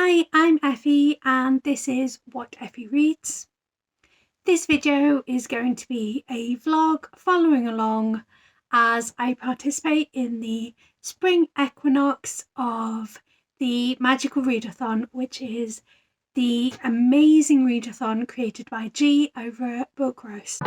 Hi, I'm Effie and this is What Effie Reads. This video is going to be a vlog following along as I participate in the spring equinox of the Magical Readathon, which is the amazing readathon created by G over at Book Roast.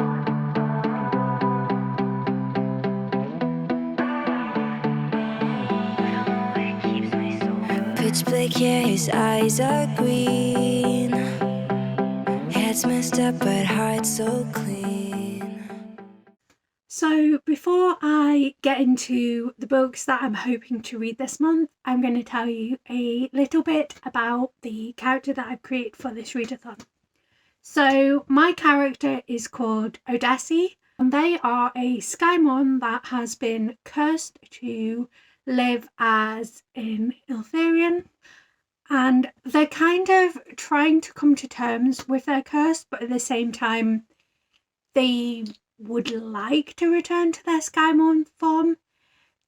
Pitch black hair, his eyes are green. Head's messed up but heart so clean. So before I get into the books that I'm hoping to read this month, I'm going to tell you a little bit about the character that I've created for this readathon. So my character is called Jessie, and they are a Skymon that has been cursed to live as in Iltherian, and they're kind of trying to come to terms with their curse, but at the same time they would like to return to their Skymon form.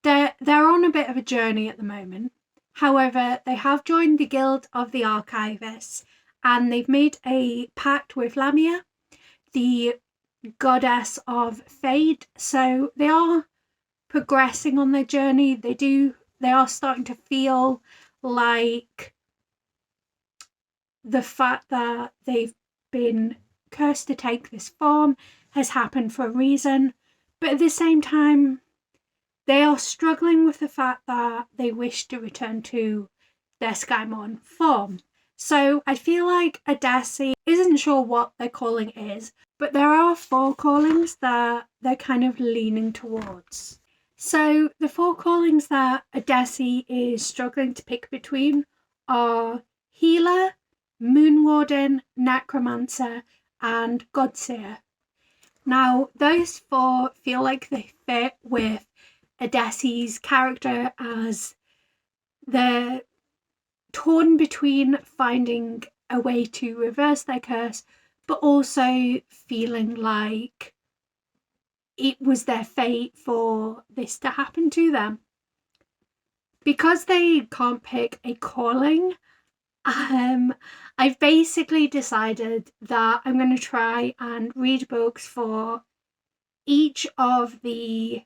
They're on a bit of a journey at the moment. However, they have joined the Guild of the Archivists and they've made a pact with Lamia, the goddess of fate. So they are progressing on their journey. They are starting to feel like the fact that they've been cursed to take this form has happened for a reason, but at the same time they are struggling with the fact that they wish to return to their Skymon form. So I feel like Jessie isn't sure what their calling is, but there are 4 callings that they're kind of leaning towards. So the 4 callings that Jessie is struggling to pick between are Healer, Moon Warden, Necromancer and Godseer. Now, those 4 feel like they fit with Jessie's character, as they're torn between finding a way to reverse their curse, but also feeling like it was their fate for this to happen to them. Because they can't pick a calling, I've basically decided that I'm going to try and read books for each of the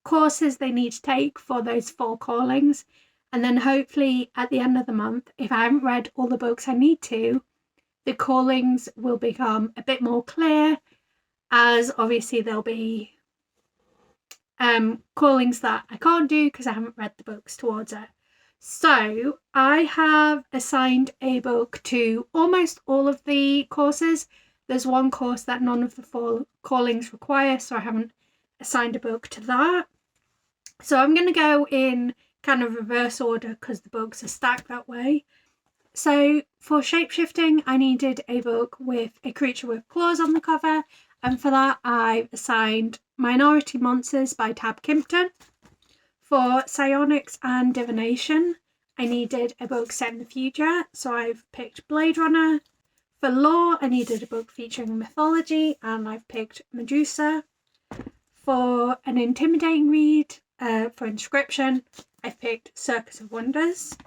courses they need to take for those 4 callings, and then hopefully at the end of the month, if I haven't read all the books I need to, the callings will become a bit more clear, as obviously there'll be callings that I can't do because I haven't read the books towards it. So I have assigned a book to almost all of the courses. There's one course that none of the 4 callings require, so I haven't assigned a book to that. So I'm going to go in kind of reverse order because the books are stacked that way. So for shapeshifting, I needed a book with a creature with claws on the cover, and for that I've assigned Minority Monsters by Tab Kimpton. For psionics and divination, I needed a book set in the future, so I've picked Blade Runner. For lore, I needed a book featuring mythology, and I've picked Medusa. For an intimidating read, for inscription, I've picked Circus of Wonders.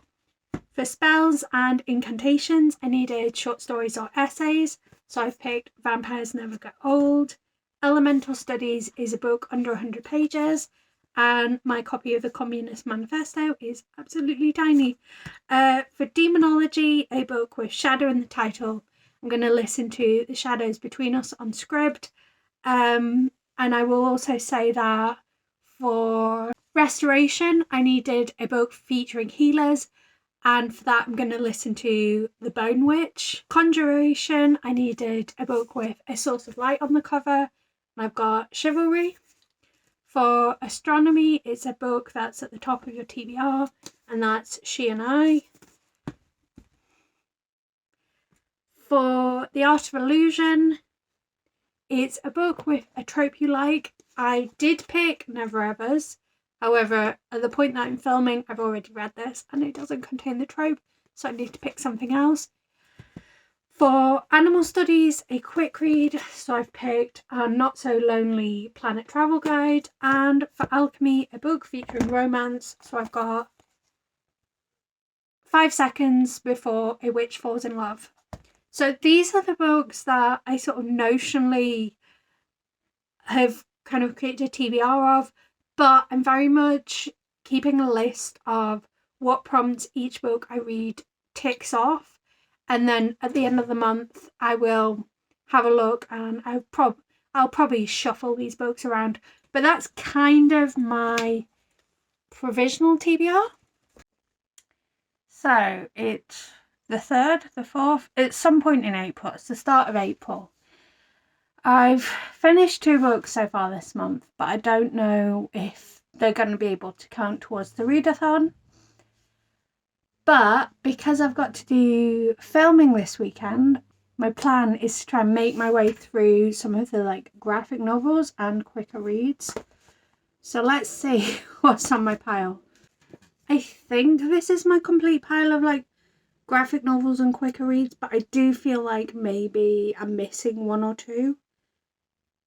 For spells and incantations, I needed short stories or essays, so I've picked Vampires Never Get Old. Elemental Studies is a book under 100 pages, and my copy of the Communist Manifesto is absolutely tiny. For demonology, a book with shadow in the title. I'm going to listen to The Shadows Between Us on Scribd. And I will also say that for restoration, I needed a book featuring healers, and for that I'm going to listen to The Bone Witch. Conjuration, I needed a book with a source of light on the cover, and I've got Chivalry. For astronomy, it's a book that's at the top of your TBR, and that's She and I. For the art of illusion, it's a book with a trope you like. I did pick Never Evers. However, at the point that I'm filming, I've already read this and it doesn't contain the trope, so I need to pick something else. For animal studies, a quick read, so I've picked a Not So Lonely Planet Travel Guide. And for alchemy, a book featuring romance, so I've got 5 Seconds Before a Witch Falls in Love. So these are the books that I sort of notionally have kind of created a TBR of, but I'm very much keeping a list of what prompts each book I read ticks off, and then at the end of the month I will have a look and I'll probably shuffle these books around, but that's kind of my provisional TBR. So it's the 3rd, the 4th, it's some point in April, it's the start of April. I've finished 2 books so far this month, but I don't know if they're going to be able to count towards the readathon. But because I've got to do filming this weekend, my plan is to try and make my way through some of the graphic novels and quicker reads. So let's see what's on my pile. I think this is my complete pile of graphic novels and quicker reads, but I do feel like maybe I'm missing 1 or 2.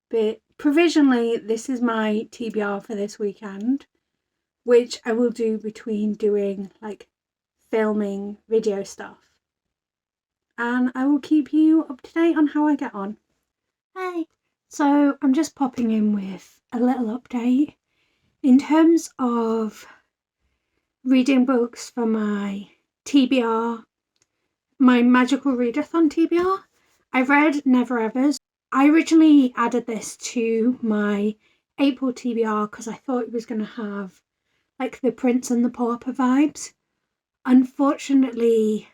But provisionally, this is my TBR for this weekend, which I will do between doing filming video stuff. And I will keep you up to date on how I get on. Hey! So I'm just popping in with a little update. In terms of reading books for my TBR, my Magical Readathon TBR, I've read Never Ever's. I originally added this to my April TBR because I thought it was going to have the Prince and the Pauper vibes. Unfortunately,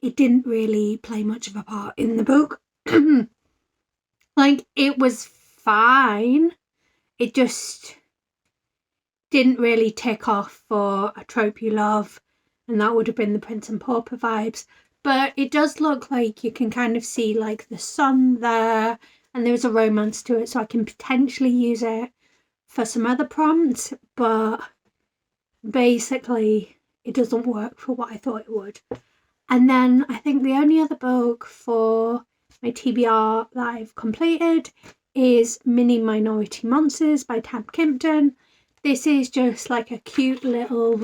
it didn't really play much of a part in the book. It was fine. It just didn't really tick off for a trope you love, and that would have been the Prince and Pauper vibes. But it does look like you can kind of see the sun there, and there's a romance to it, so I can potentially use it for some other prompts, but basically it doesn't work for what I thought it would. And then I think the only other book for my TBR that I've completed is Mini Minority Monsters by Tab Kimpton. This is just a cute little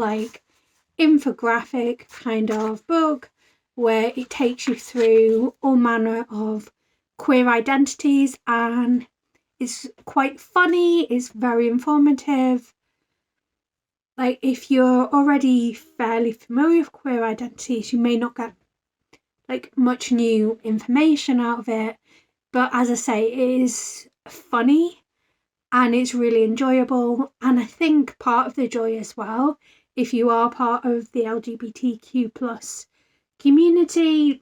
infographic kind of book where it takes you through all manner of queer identities, and it's quite funny, it's very informative. If you're already fairly familiar with queer identities, you may not get much new information out of it, but as I say, it is funny and it's really enjoyable. And I think part of the joy as well, if you are part of the LGBTQ plus community,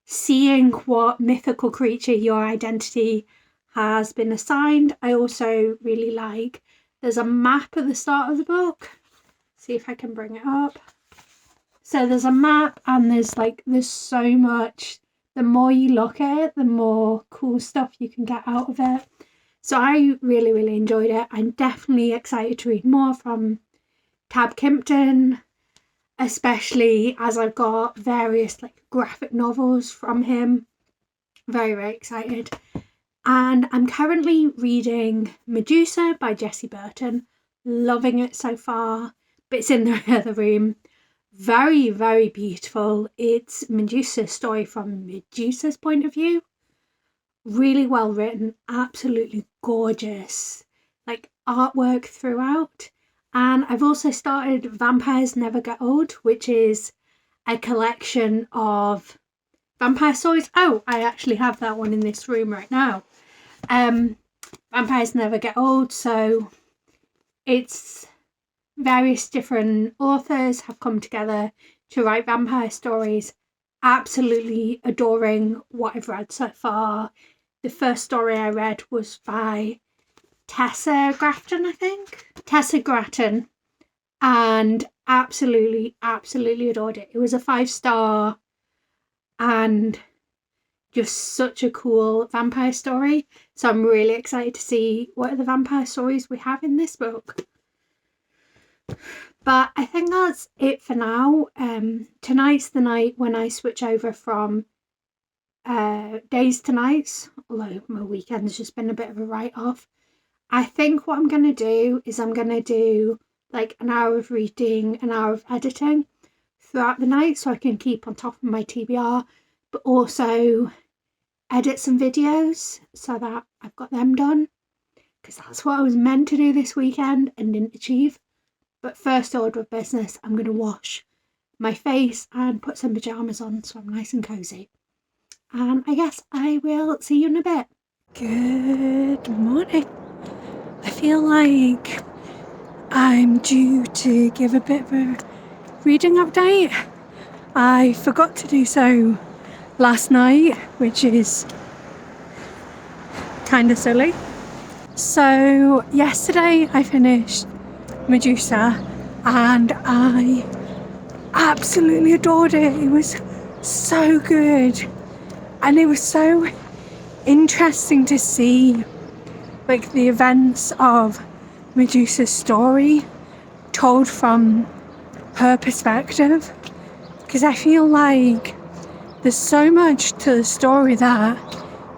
seeing what mythical creature your identity has been assigned. I also really there's a map at the start of the book. See if I can bring it up. So there's a map, and there's so much. The more you look at it, the more cool stuff you can get out of it. So I really, really enjoyed it. I'm definitely excited to read more from Tab Kimpton, especially as I've got various graphic novels from him. Very, very excited. And I'm currently reading Medusa by Jessie Burton. Loving it so far, but it's in the other room. Very, very beautiful. It's Medusa's story from Medusa's point of view. Really well written, absolutely gorgeous, artwork throughout. And I've also started Vampires Never Get Old, which is a collection of vampire stories. Oh, I actually have that one in this room right now. Vampires Never Get Old. So it's various different authors have come together to write vampire stories. Absolutely adoring what I've read so far. The first story I read was by Tessa Grafton, I think. Tessa Gratton. And absolutely adored it. It was a 5-star and just such a cool vampire story. So I'm really excited to see what other vampire stories we have in this book. But I think that's it for now. Tonight's the night when I switch over from days to nights, although my weekend's just been a bit of a write-off. I think what I'm going to do is I'm going to do an hour of reading, an hour of editing, throughout the night so I can keep on top of my TBR, but also edit some videos so that I've got them done, because that's what I was meant to do this weekend and didn't achieve. But first order of business, I'm going to wash my face and put some pyjamas on so I'm nice and cozy. And I guess I will see you in a bit. Good morning. I feel like I'm due to give a bit of a reading update. I forgot to do so last night, which is kind of silly. So yesterday I finished Medusa and I absolutely adored it. It was so good, and it was so interesting to see like the events of Medusa's story told from her perspective, because I feel like there's so much to the story that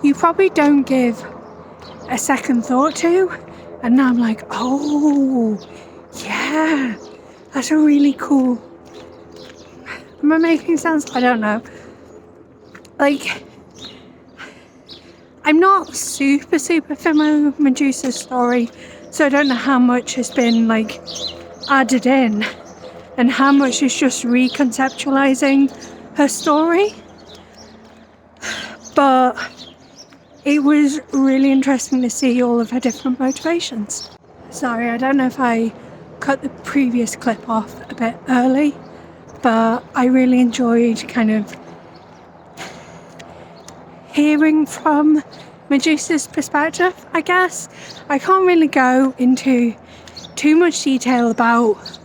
you probably don't give a second thought to, and now I'm like, oh yeah, that's a really cool. Am I making sense? I don't know. Like, I'm not super familiar with Medusa's story, so I don't know how much has been like added in and how much is just reconceptualizing her story. But it was really interesting to see all of her different motivations. Sorry, I don't know if I cut the previous clip off a bit early, but I really enjoyed kind of hearing from Medusa's perspective, I guess. I can't really go into too much detail about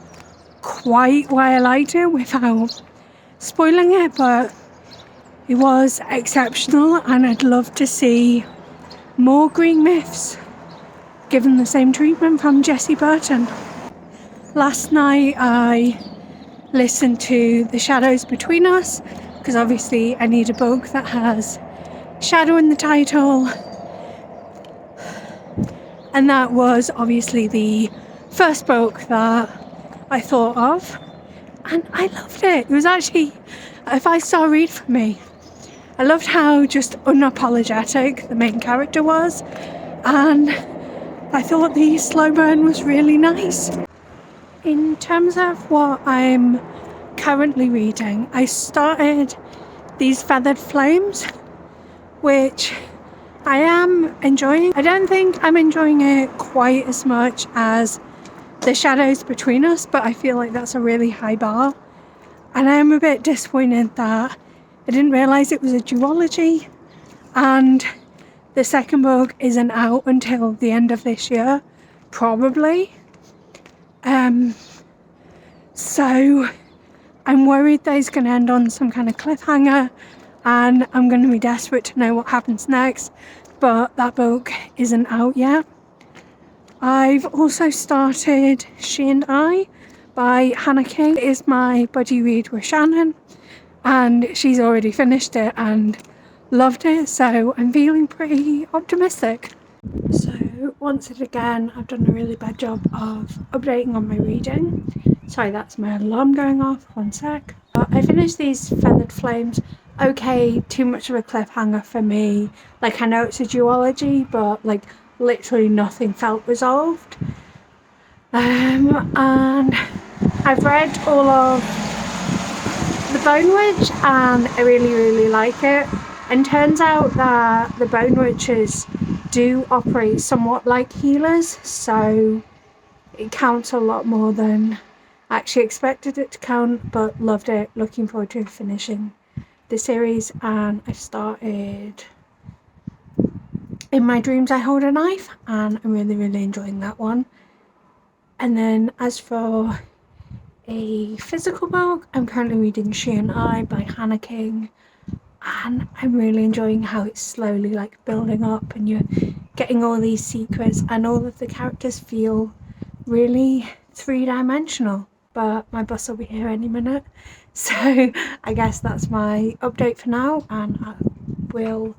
quite why I liked it without spoiling it, but it was exceptional, and I'd love to see more green myths given the same treatment from Jessie Burton. Last night I listened to The Shadows Between Us, because obviously I need a book that has shadow in the title, and that was obviously the first book that I thought of, and I loved it. It was actually a 5-star read for me. I loved how just unapologetic the main character was, and I thought the slow burn was really nice. In terms of what I'm currently reading, I started These Feathered Flames, which I am enjoying. I don't think I'm enjoying it quite as much as The Shadows Between Us, but I feel like that's a really high bar, and I am a bit disappointed that I didn't realise it was a duology, and the second book isn't out until the end of this year, probably. So I'm worried that it's going to end on some kind of cliffhanger, and I'm going to be desperate to know what happens next, but that book isn't out yet. I've also started She and I by Hannah King. It is my buddy read with Shannon, and she's already finished it and loved it, so I'm feeling pretty optimistic. So once again, I've done a really bad job of updating on my reading. Sorry, that's my alarm going off, one sec. I finished These Feathered Flames. Okay, too much of a cliffhanger for me. Like, I know it's a duology, but like literally nothing felt resolved. And I've read all of The Bone Witch, and I really like it. And turns out that the Bone Witches do operate somewhat like healers, so it counts a lot more than I actually expected it to count, but loved it. Looking forward to finishing the series. And I've started In My Dreams I Hold a Knife, and I'm really enjoying that one. And then as for a physical book, I'm currently reading She and I by Hannah King, and I'm really enjoying how it's slowly like building up, and you're getting all these secrets, and all of the characters feel really three-dimensional. But my bus will be here any minute, so I guess that's my update for now, and I will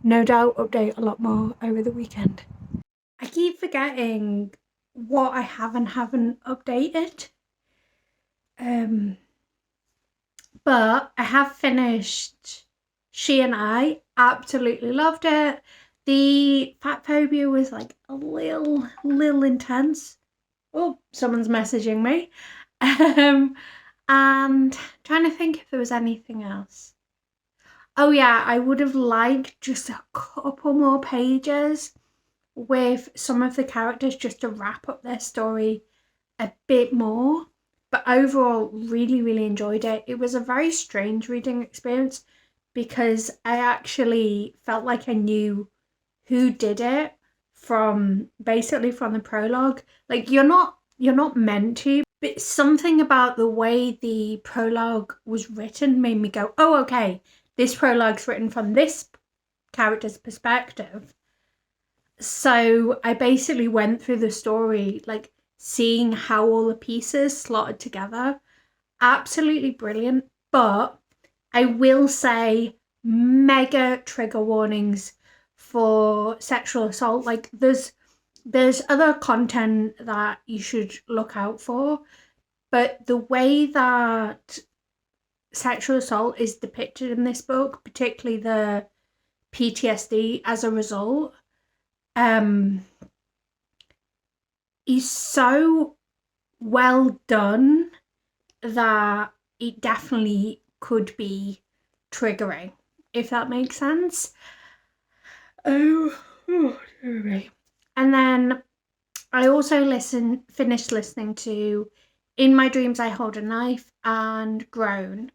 no doubt update a lot more over the weekend. I keep forgetting what I have and haven't updated. But I have finished She and I. Absolutely loved it. The fat phobia was like a little intense. Oh, someone's messaging me. And trying to think if there was anything else. Oh yeah, I would have liked just a couple more pages with some of the characters just to wrap up their story a bit more. But overall, really enjoyed it. It was a very strange reading experience because I actually felt like I knew who did it from the prologue. Like you're not meant to, but something about the way the prologue was written made me go, oh, okay, this prologue's written from this character's perspective. So I basically went through the story, like seeing how all the pieces slotted together. Absolutely brilliant. But I will say mega trigger warnings for sexual assault. Like there's other content that you should look out for, but the way that sexual assault is depicted in this book, particularly the PTSD as a result, is so well done that it definitely could be triggering, if that makes sense. Oh dear me. And then I also finished listening to In My Dreams I Hold a Knife and Groan.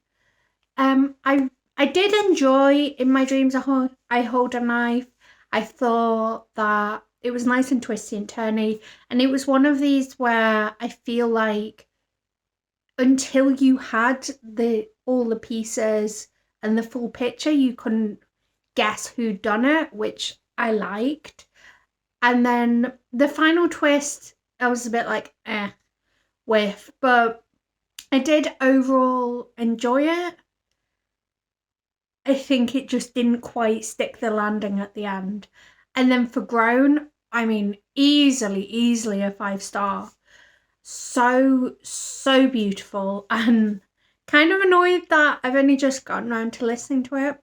I did enjoy In My Dreams I Hold a Knife. I thought that it was nice and twisty and turny, and it was one of these where I feel like until you had all the pieces and the full picture, you couldn't guess who'd done it, which I liked. And then the final twist, I was a bit like, with, but I did overall enjoy it. I think it just didn't quite stick the landing at the end. And then for Grown, I mean, easily a 5-star. So beautiful, and kind of annoyed that I've only just gotten around to listening to it.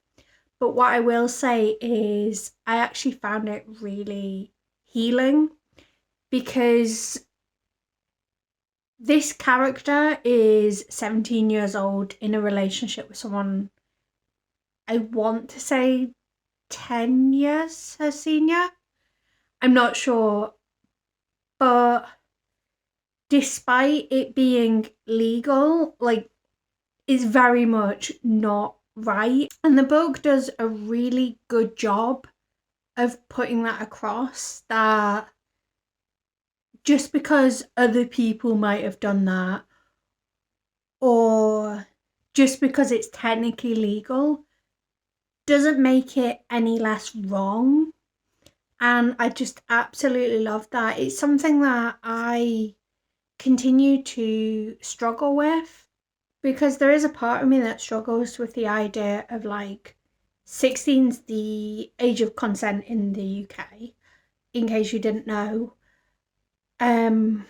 But what I will say is I actually found it really healing, because this character is 17 years old in a relationship with someone, I want to say 10 years her senior. I'm not sure, but despite it being legal, like, it's very much not right. And the book does a really good job of putting that across, that just because other people might have done that, or just because it's technically legal, doesn't make it any less wrong. And I just absolutely love that. It's something that I continue to struggle with, because there is a part of me that struggles with the idea of, like, 16's the age of consent in the UK, in case you didn't know. And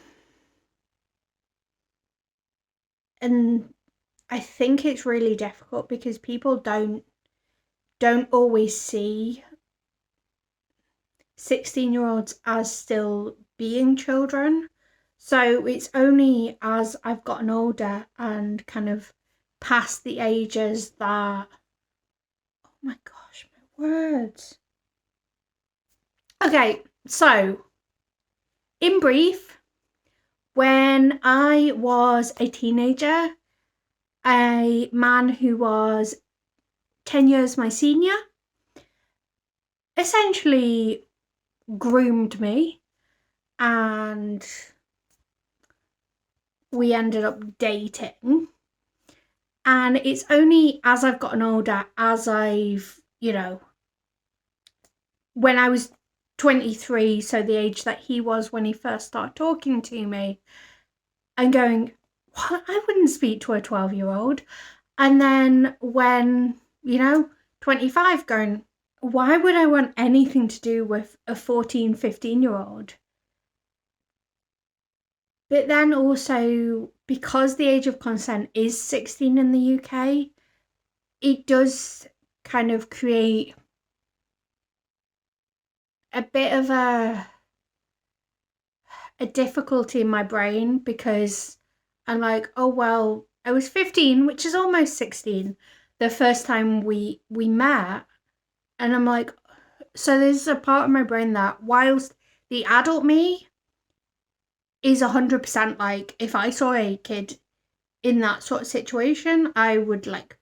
I think it's really difficult because people don't always see 16-year-olds as still being children. So it's only as I've gotten older and kind of past the ages that, oh my gosh, my words. Okay, so in brief, when I was a teenager, a man who was 10 years my senior essentially groomed me, and we ended up dating. And it's only as I've gotten older, as I've, when I was 23, so the age that he was when he first started talking to me, I'm going, what? I wouldn't speak to a 12-year-old. And then when, 25, going, why would I want anything to do with a 14, 15-year-old? But then also because the age of consent is 16 in the UK, it does kind of create a bit of a difficulty in my brain, because I'm like, oh, well, I was 15, which is almost 16, the first time we met. And I'm like, so there's a part of my brain that, whilst the adult me is 100% like, if I saw a kid in that sort of situation, I would like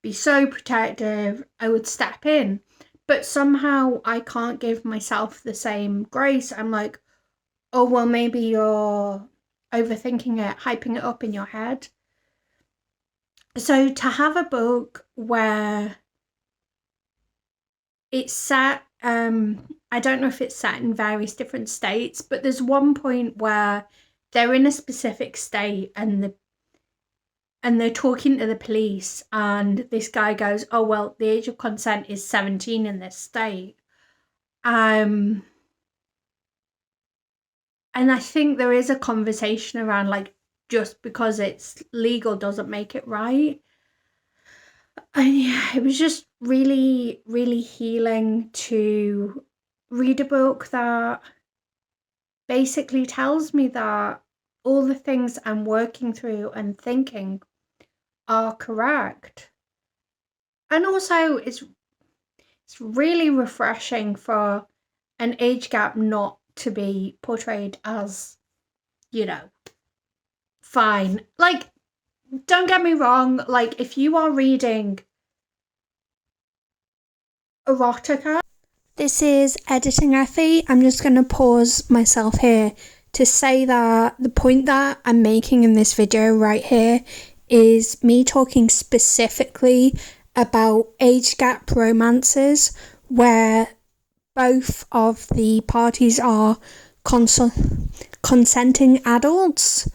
be so protective, I would step in. But somehow I can't give myself the same grace. I'm like, oh, well, maybe you're overthinking it, hyping it up in your head. So to have a book where it's set, I don't know if it's set in various different states, but there's one point where they're in a specific state and they're talking to the police, and this guy goes, oh, well, the age of consent is 17 in this state. And I think there is a conversation around, like, just because it's legal doesn't make it right. And yeah, it was just really, really healing to read a book that basically tells me that all the things I'm working through and thinking are correct. And also, it's really refreshing for an age gap not to be portrayed as, you know, fine. Like, don't get me wrong, like, if you are reading erotica, this is editing Effie. I'm just going to pause myself here to say that the point that I'm making in this video right here is me talking specifically about age gap romances where both of the parties are consenting adults.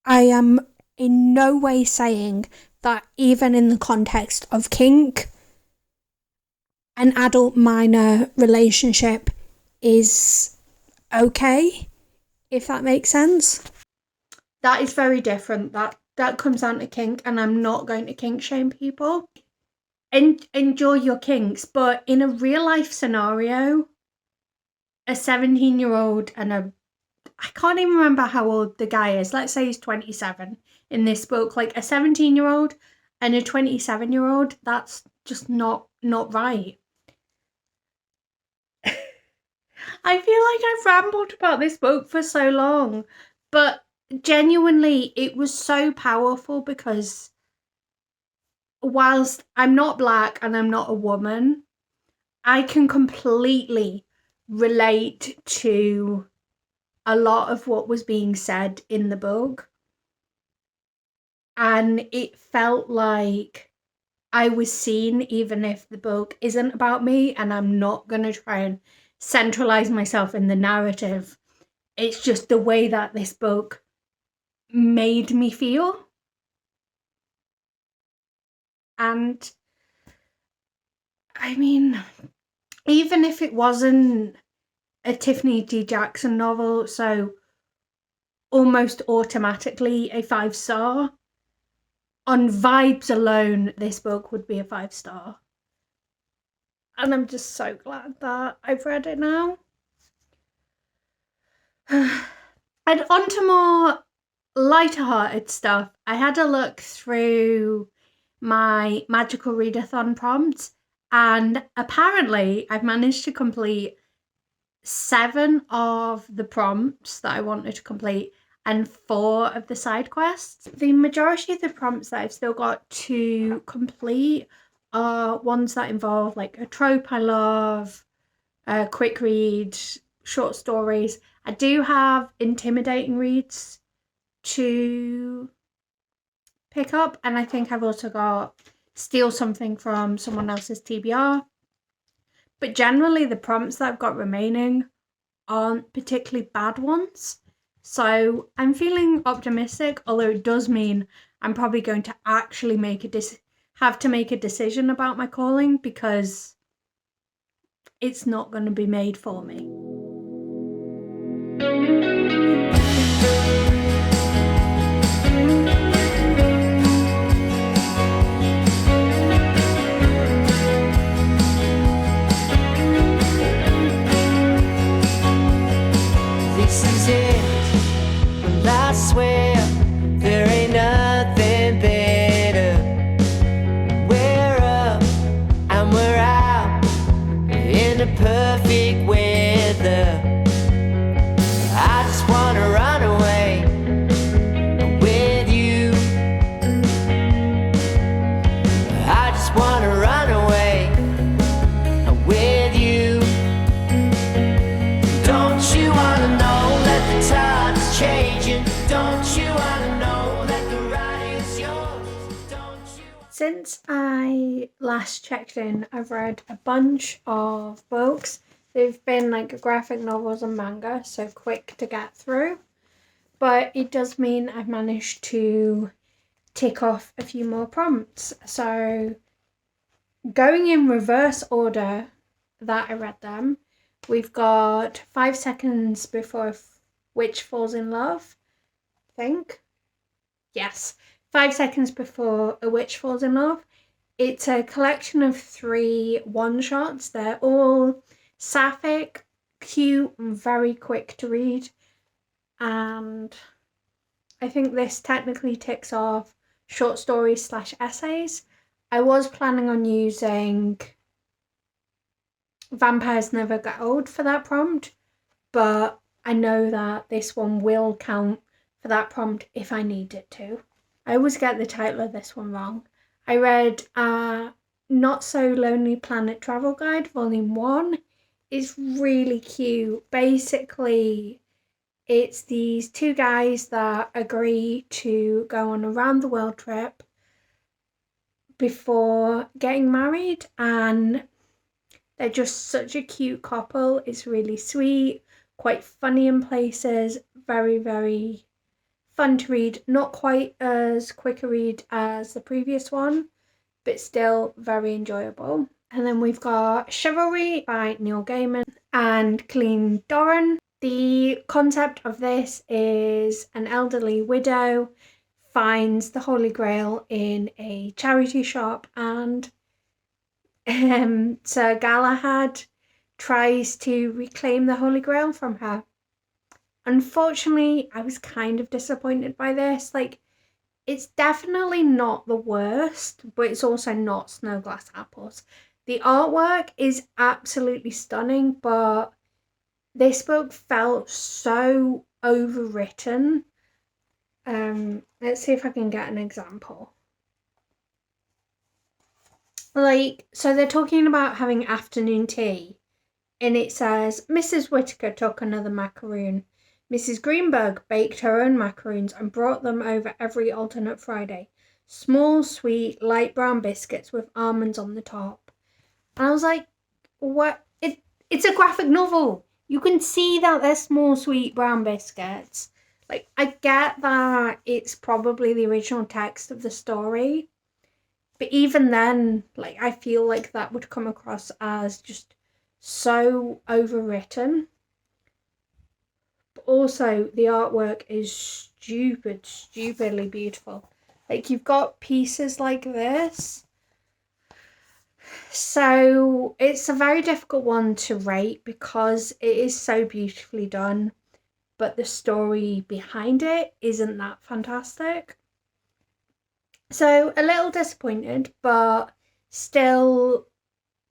I am in no way saying that even in the context of kink, an adult minor relationship is okay, if that makes sense. That is very different. That comes down to kink, and I'm not going to kink shame people. Enjoy your kinks, but in a real life scenario, a 17-year-old and I can't even remember how old the guy is. Let's say he's 27 in this book. Like, a 17-year-old and a 27-year-old, that's just not right. I feel like I've rambled about this book for so long, but genuinely, it was so powerful because whilst I'm not Black and I'm not a woman, I can completely relate to a lot of what was being said in the book. And it felt like I was seen, even if the book isn't about me, and I'm not going to try and centralize myself in the narrative. It's just the way that this book made me feel. And I mean, even if it wasn't a Tiffany D. Jackson novel, so almost automatically a 5-star, on vibes alone, this book would be a 5-star. And I'm just so glad that I've read it now. And on to more lighter-hearted stuff. I had a look through my Magical Readathon prompts, and apparently I've managed to complete 7 of the prompts that I wanted to complete and 4 of the side quests. The majority of the prompts that I've still got to complete are ones that involve like a trope I love, a quick read, short stories. I do have intimidating reads to pick up, and I think I've also got steal something from someone else's TBR. But generally the prompts that I've got remaining aren't particularly bad ones. So I'm feeling optimistic, although it does mean I'm probably going to actually have to make a decision about my calling, because it's not going to be made for me. Since I last checked in, I've read a bunch of books. They've been like graphic novels and manga, so quick to get through. But it does mean I've managed to tick off a few more prompts. So going in reverse order that I read them, we've got 5 seconds before a witch falls in love, I think. Yes, 5 seconds before a witch falls in love. It's a collection of 3 one-shots. They're all sapphic, cute, and very quick to read. And I think this technically ticks off short stories / essays. I was planning on using Vampires Never Get Old for that prompt, but I know that this one will count for that prompt if I need it to. I always get the title of this one wrong. I read Not So Lonely Planet Travel Guide, Volume 1. It's really cute. Basically, it's these 2 guys that agree to go on a round the world trip before getting married, and they're just such a cute couple. It's really sweet, quite funny in places, very, very fun to read. Not quite as quick a read as the previous one, but still very enjoyable. And then we've got Chivalry by Neil Gaiman and Colleen Doran. The concept of this is an elderly widow finds the Holy Grail in a charity shop, and Sir Galahad tries to reclaim the Holy Grail from her. Unfortunately, I was kind of disappointed by this. Like, it's definitely not the worst, but it's also not Snow Glass Apples. The artwork is absolutely stunning, but this book felt so overwritten. Let's see if I can get an example. Like, so they're talking about having afternoon tea, and it says, Mrs. Whittaker took another macaroon. Mrs. Greenberg baked her own macaroons and brought them over every alternate Friday. Small, sweet, light brown biscuits with almonds on the top. And I was like, what? It's a graphic novel. You can see that they're small, sweet brown biscuits. Like, I get that it's probably the original text of the story, but even then, like, I feel like that would come across as just so overwritten. But also, the artwork is stupidly beautiful. Like, you've got pieces like this. So it's a very difficult one to rate because it is so beautifully done, but the story behind it isn't that fantastic. So a little disappointed, but still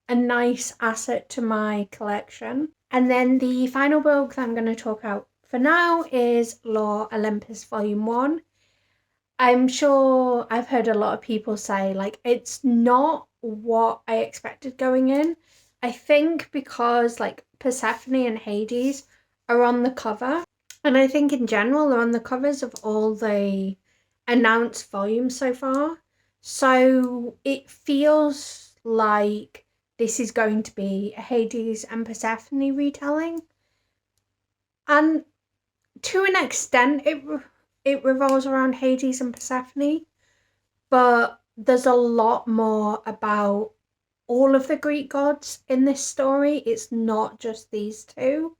a nice asset to my collection. And then the final book that I'm going to talk about for now is Lore Olympus Volume 1. I'm sure I've heard a lot of people say, like, it's not what I expected going in. I think because, like, Persephone and Hades are on the cover, and I think in general they're on the covers of all the announced volumes so far. So it feels like this is going to be a Hades and Persephone retelling. And to an extent, it revolves around Hades and Persephone, but there's a lot more about all of the Greek gods in this story. It's not just these 2.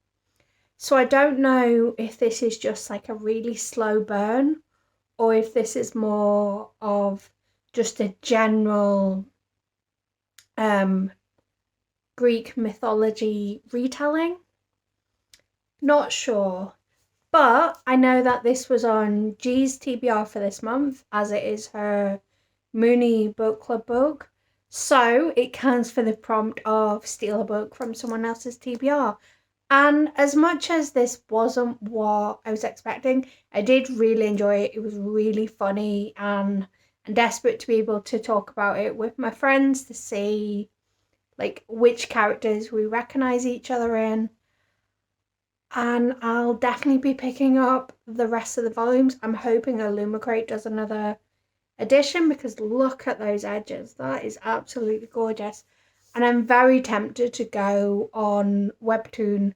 So I don't know if this is just like a really slow burn, or if this is more of just a general Greek mythology retelling. Not sure. But I know that this was on G's TBR for this month, as it is her Mooney Book Club book. So it counts for the prompt of steal a book from someone else's TBR. And as much as this wasn't what I was expecting, I did really enjoy it. It was really funny, and I'm desperate to be able to talk about it with my friends to see, like, which characters we recognise each other in. And I'll definitely be picking up the rest of the volumes. I'm hoping Illumicrate does another edition because look at those edges. That is absolutely gorgeous. And I'm very tempted to go on Webtoon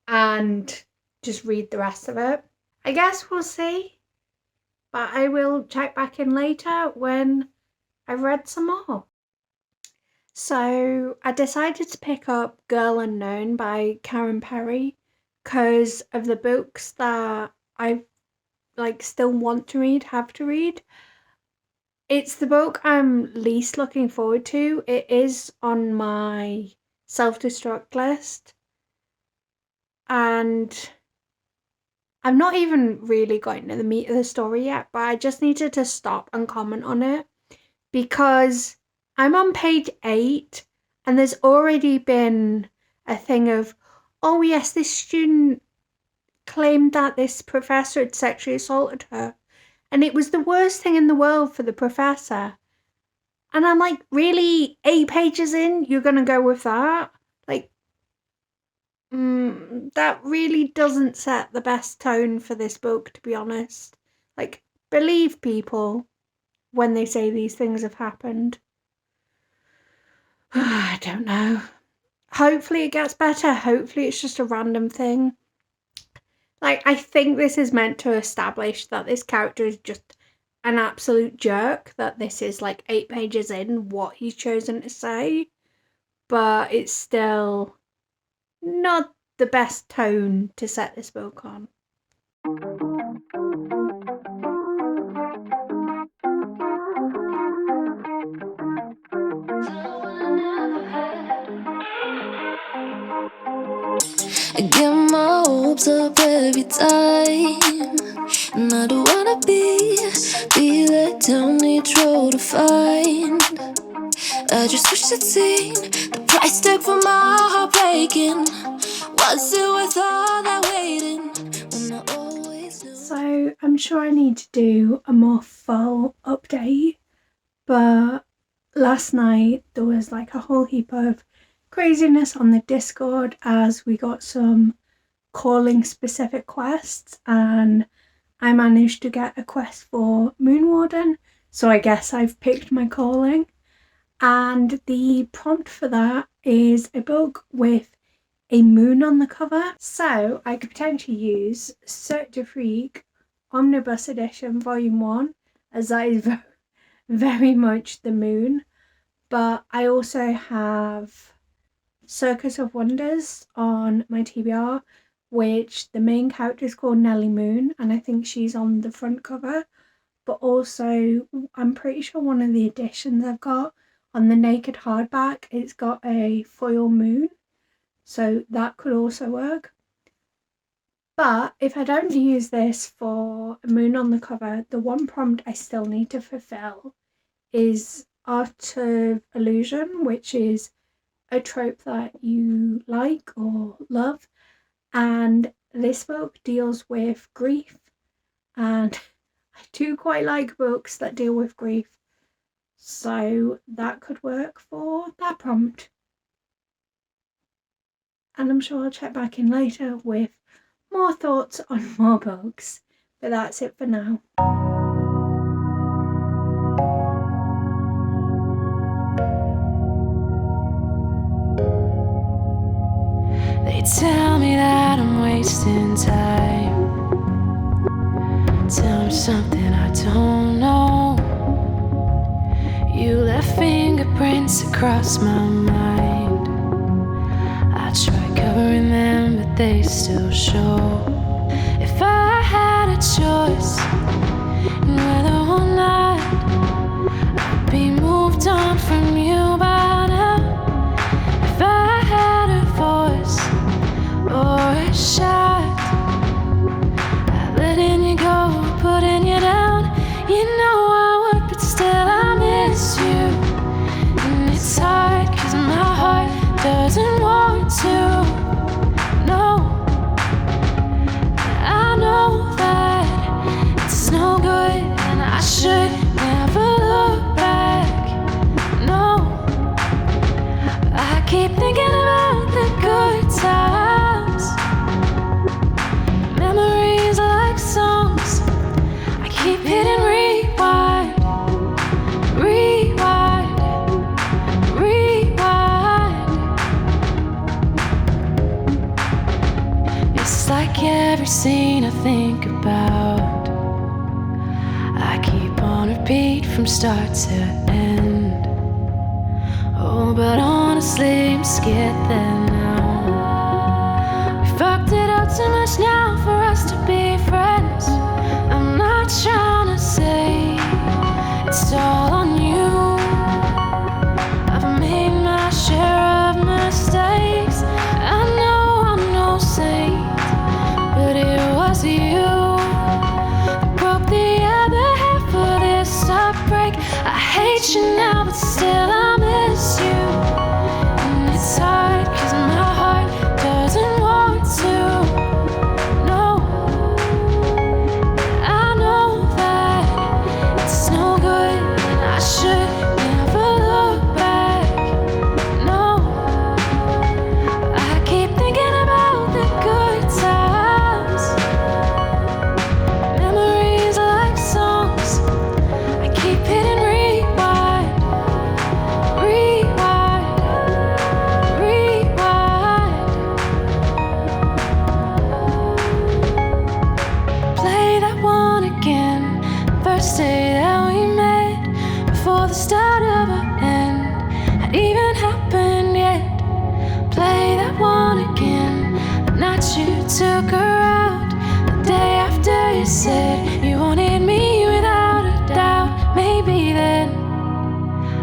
and just read the rest of it. I guess we'll see. But I will check back in later when I've read some more. So I decided to pick up Girl Unknown by Karen Perry because of the books that I still want to read, have to read. It's the book I'm least looking forward to. It is on my self-destruct list. And I've not even really got into the meat of the story yet, but I just needed to stop and comment on it because I'm on page 8 and there's already been a thing of, oh yes, this student claimed that this professor had sexually assaulted her and it was the worst thing in the world for the professor. And I'm like, really? 8 pages in, you're going to go with that? That really doesn't set the best tone for this book, to be honest. Believe people when they say these things have happened. I don't know. Hopefully it gets better. Hopefully it's just a random thing. I think this is meant to establish that this character is just an absolute jerk, that this is 8 pages in what he's chosen to say. But it's still not the best tone to set this book on. I get my hopes up every time, and I don't wanna be let down each road to find. I just wish I'd seen the price tag for my heart breaking. Was it worth all that waiting when I always knew? So I'm sure I need to do a more full update, but last night there was a whole heap of craziness on the Discord as we got some calling specific quests, and I managed to get a quest for Moon Warden, so I guess I've picked my calling. And the prompt for that is a book with a moon on the cover. So I could potentially use Cirque du Freak Omnibus Edition Volume 1, as that is very much the moon. But I also have Circus of Wonders on my TBR, which the main character is called Nellie Moon, and I think she's on the front cover. But also, I'm pretty sure one of the editions I've got on the naked hardback, it's got a foil moon, so that could also work. But if I don't use this for a moon on the cover, the one prompt I still need to fulfill is Art of Illusion, which is a trope that you like or love. And this book deals with grief, and I do quite like books that deal with grief. So that could work for that prompt. And I'm sure I'll check back in later with more thoughts on more books. But that's it for now. They tell me that I'm wasting time. Tell me something I don't know. You left fingerprints across my mind. I try covering them, but they still show. If I had a choice, and whether or not I'd be moved on from you by now. If I had a voice or a shot at letting you go, putting you down, you know I would, but still I miss you. And it's hard, cause my heart doesn't want to. No, I know that it's no good, and I should from start to end. Oh, but honestly, I'm scared that now we fucked it up too much now for us to be friends. I'm not trying to say it's all on you. I've made my share of mistakes. I know I'm no saint, but it was you that broke the other half of this heartbreak. I hate you now, but still I miss you. And it's hard, cause my heart doesn't want to. No, I know that it's no good. I should never look back. No, I keep thinking about the good times. Memories like songs. I keep hitting rewind, rewind, rewind. Play that one again. First day that we met, before the start of an end had even happened yet. Play that one again. The night you took her out, the day after you said you wanted me without a doubt. Maybe then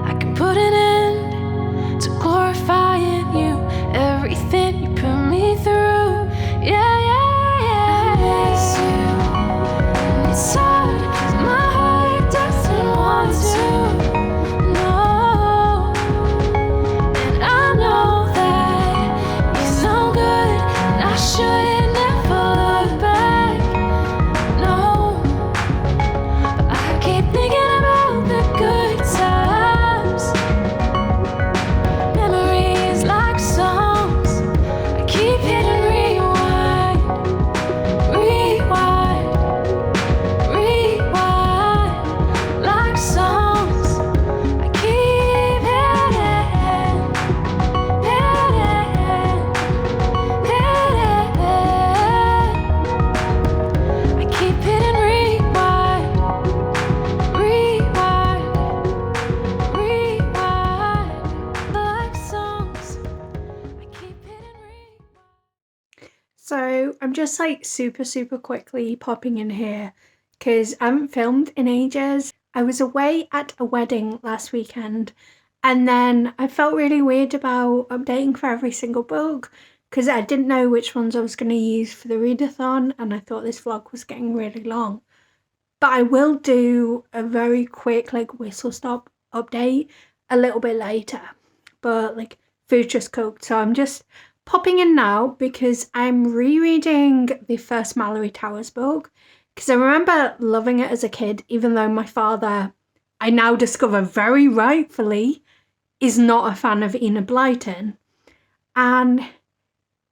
I can put an end to glorifying you, everything you put me through. Yeah, yeah, yeah. I miss you. And it's hard, 'cause my heart doesn't want to. No, and I know that it's no good, and I should never look back. No, but I keep thinking about the good times. Memories like songs. I keep hitting rewind, rewind, rewind. Like songs. I keep hitting, I keep hitting rewind, rewind, rewind. Like songs. I keep hitting rewind. So I'm just like super quickly popping in here because I haven't filmed in ages. I was away at a wedding last weekend and then I felt really weird about updating for every single book because I didn't know which ones I was going to use for the readathon and I thought this vlog was getting really long. But I will do a very quick like whistle stop update a little bit later. But like food just cooked, so I'm just popping in now because I'm rereading the first Malory Towers book because I remember loving it as a kid, even though my father, I now discover very rightfully, is not a fan of Enid Blyton. And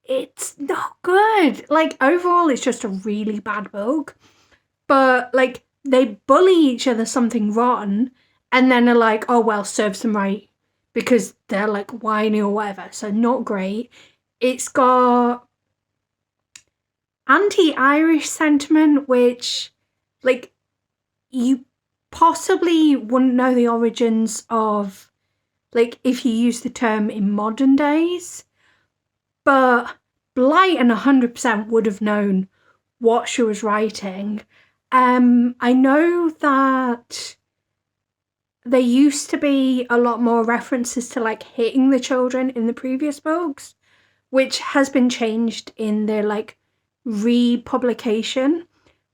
it's not good. Like overall it's just a really bad book. But like they bully each other something rotten and then are like, oh well, serves them right because they're like whiny or whatever. So not great. It's got anti-Irish sentiment, which like you possibly wouldn't know the origins of, like if you use the term in modern days, but Blyton 100% would have known what she was writing. I know that there used to be a lot more references to like hitting the children in the previous books, which has been changed in the like republication.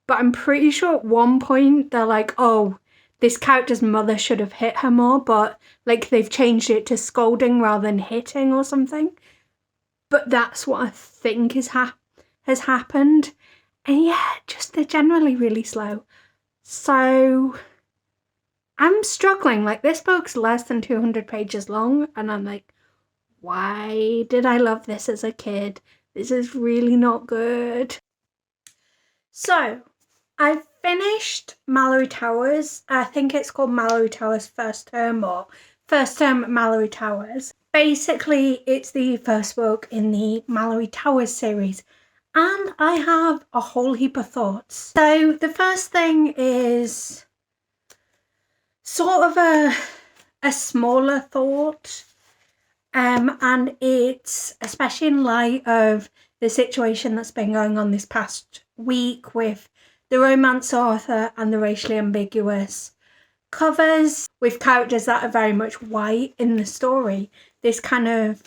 But I'm pretty sure at one point they're like, oh, this character's mother should have hit her more, but like they've changed it to scolding rather than hitting or something. But that's what I think has happened. And yeah, just they're generally really slow. So I'm struggling. Like this book's less than 200 pages long and I'm like, why did I love this as a kid? This is really not good. So I finished Malory Towers. I think it's called Malory Towers First Term or First Term Malory Towers. Basically, it's the first book in the Malory Towers series. And I have a whole heap of thoughts. So the first thing is, sort of a smaller thought. And it's especially in light of the situation that's been going on this past week with the romance author and the racially ambiguous covers with characters that are very much white in the story. This kind of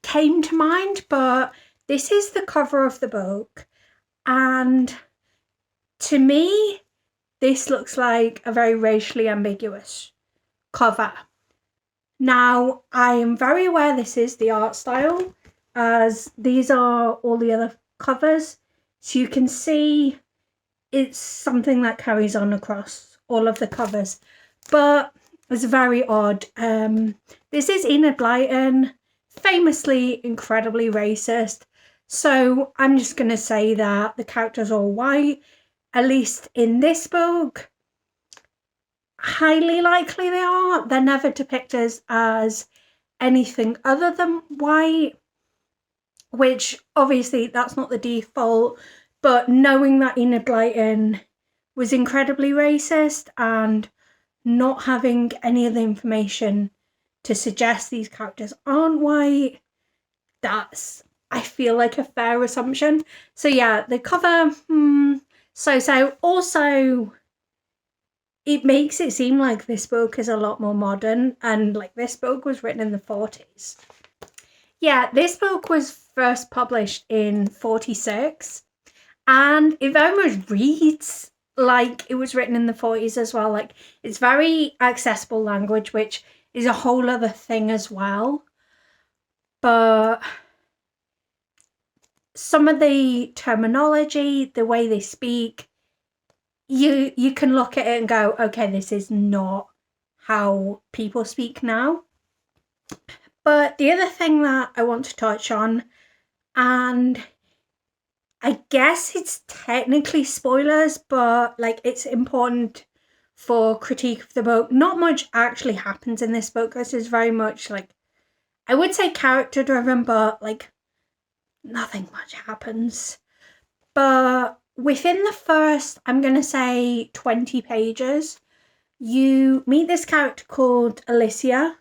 came to mind, but this is the cover of the book, and to me this looks like a very racially ambiguous cover. Now, I am very aware this is the art style, as these are all the other covers, so you can see it's something that carries on across all of the covers, but it's very odd. This is Enid Blyton, famously incredibly racist, so I'm just going to say that the characters are all white, at least in this book. Highly likely they are. They're never depicted as anything other than white, which obviously that's not the default, but knowing that Enid Blyton was incredibly racist and not having any of the information to suggest these characters aren't white, that's, I feel like, a fair assumption. So yeah, the cover, so. Also, it makes it seem like this book is a lot more modern, and like this book was written in the 40s. Yeah, this book was first published in 46, and it very much reads like it was written in the 40s as well. Like, it's very accessible language, which is a whole other thing as well. But some of the terminology, the way they speak, you can look at it and go, okay, this is not how people speak now. But the other thing that I want to touch on, and I guess it's technically spoilers, but like it's important for critique of the book. Not much actually happens in this book. This is very much like, I would say character driven, but like nothing much happens. But within the first, I'm going to say 20 pages, you meet this character called Alicia.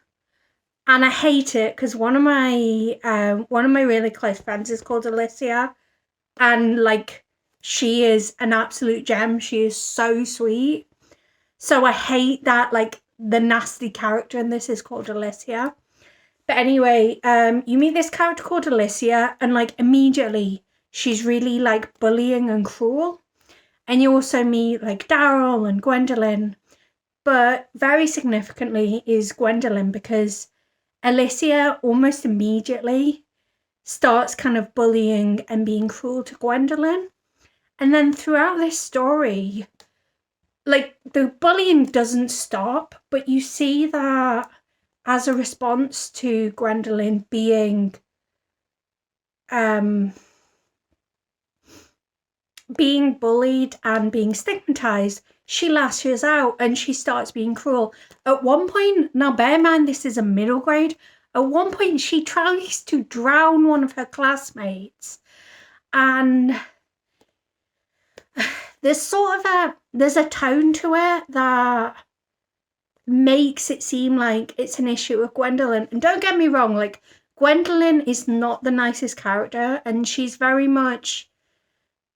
And I hate it because one of my really close friends is called Alicia. And like, she is an absolute gem. She is so sweet. So I hate that like the nasty character in this is called Alicia. But anyway, you meet this character called Alicia, and like immediately she's really like bullying and cruel. And you also meet like Daryl and Gwendolyn. But very significantly is Gwendolyn, because Alicia almost immediately starts kind of bullying and being cruel to Gwendolyn. And then throughout this story, like the bullying doesn't stop, but you see that as a response to Gwendolyn being bullied and being stigmatized, she lashes out and she starts being cruel. At one point, now bear in mind this is a middle grade, at one point she tries to drown one of her classmates, and there's a tone to it that makes it seem like it's an issue with Gwendolyn. And don't get me wrong, like Gwendolyn is not the nicest character, and she's very much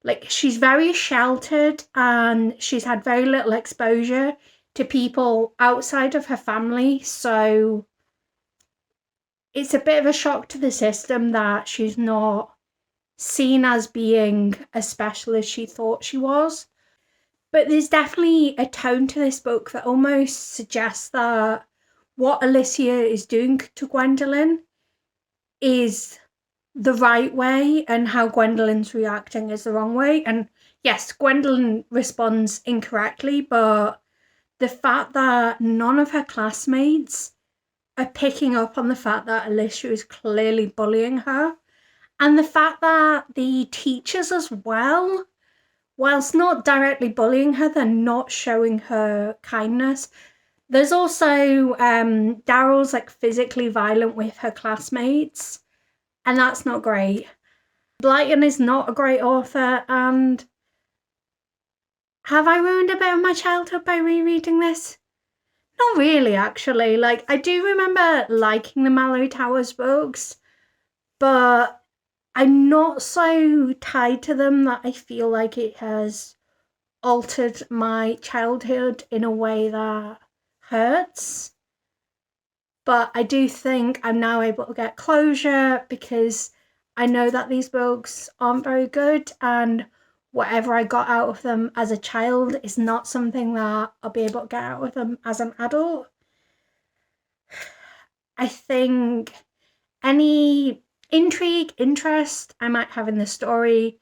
like, she's very sheltered and she's had very little exposure to people outside of her family. So it's a bit of a shock to the system that she's not seen as being as special as she thought she was. But there's definitely a tone to this book that almost suggests that what Alicia is doing to Gwendolyn is the right way, and how Gwendolyn's reacting is the wrong way. And yes, Gwendolyn responds incorrectly, but the fact that none of her classmates are picking up on the fact that Alicia is clearly bullying her, and the fact that the teachers as well, whilst not directly bullying her, they're not showing her kindness. There's also Daryl's like physically violent with her classmates, and that's not great. Blyton is not a great author, and have I ruined a bit of my childhood by rereading this? Not really, actually. Like, I do remember liking the Malory Towers books, but I'm not so tied to them that I feel like it has altered my childhood in a way that hurts. But I do think I'm now able to get closure because I know that these books aren't very good, and whatever I got out of them as a child is not something that I'll be able to get out of them as an adult. I think any intrigue, interest I might have in the story,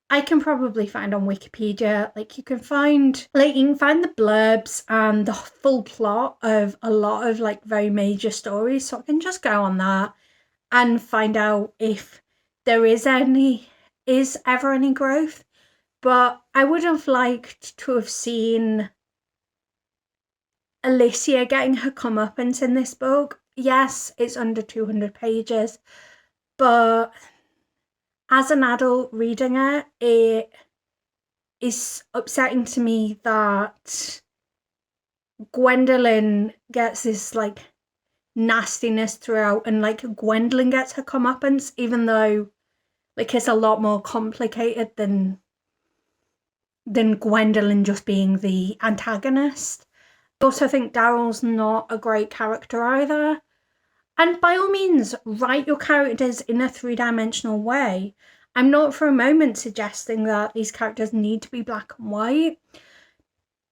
I can probably find on Wikipedia. Like, you can find the blurbs and the full plot of a lot of like very major stories. So I can just go on that and find out if there is ever any growth. But I would have liked to have seen Alicia getting her comeuppance in this book. Yes, it's under 200 pages, but as an adult reading it, it is upsetting to me that Gwendolyn gets this like nastiness throughout, and like Gwendolyn gets her comeuppance, even though like it's a lot more complicated than Gwendolyn just being the antagonist. I also think Daryl's not a great character either. And by all means, write your characters in a 3-dimensional way. I'm not for a moment suggesting that these characters need to be black and white,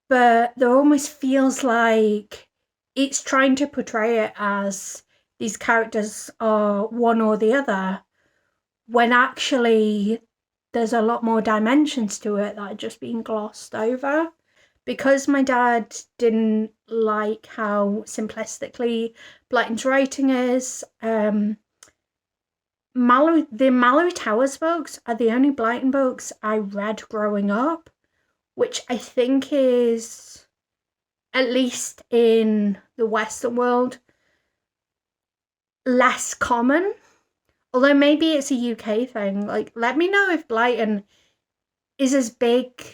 but there almost feels like it's trying to portray it as these characters are one or the other, when actually there's a lot more dimensions to it that are just being glossed over. Because my dad didn't like how simplistically Blyton's writing is, the Malory Towers books are the only Blyton books I read growing up, which I think is, at least in the Western world, less common. Although maybe it's a UK thing. Like, let me know if Blyton is as big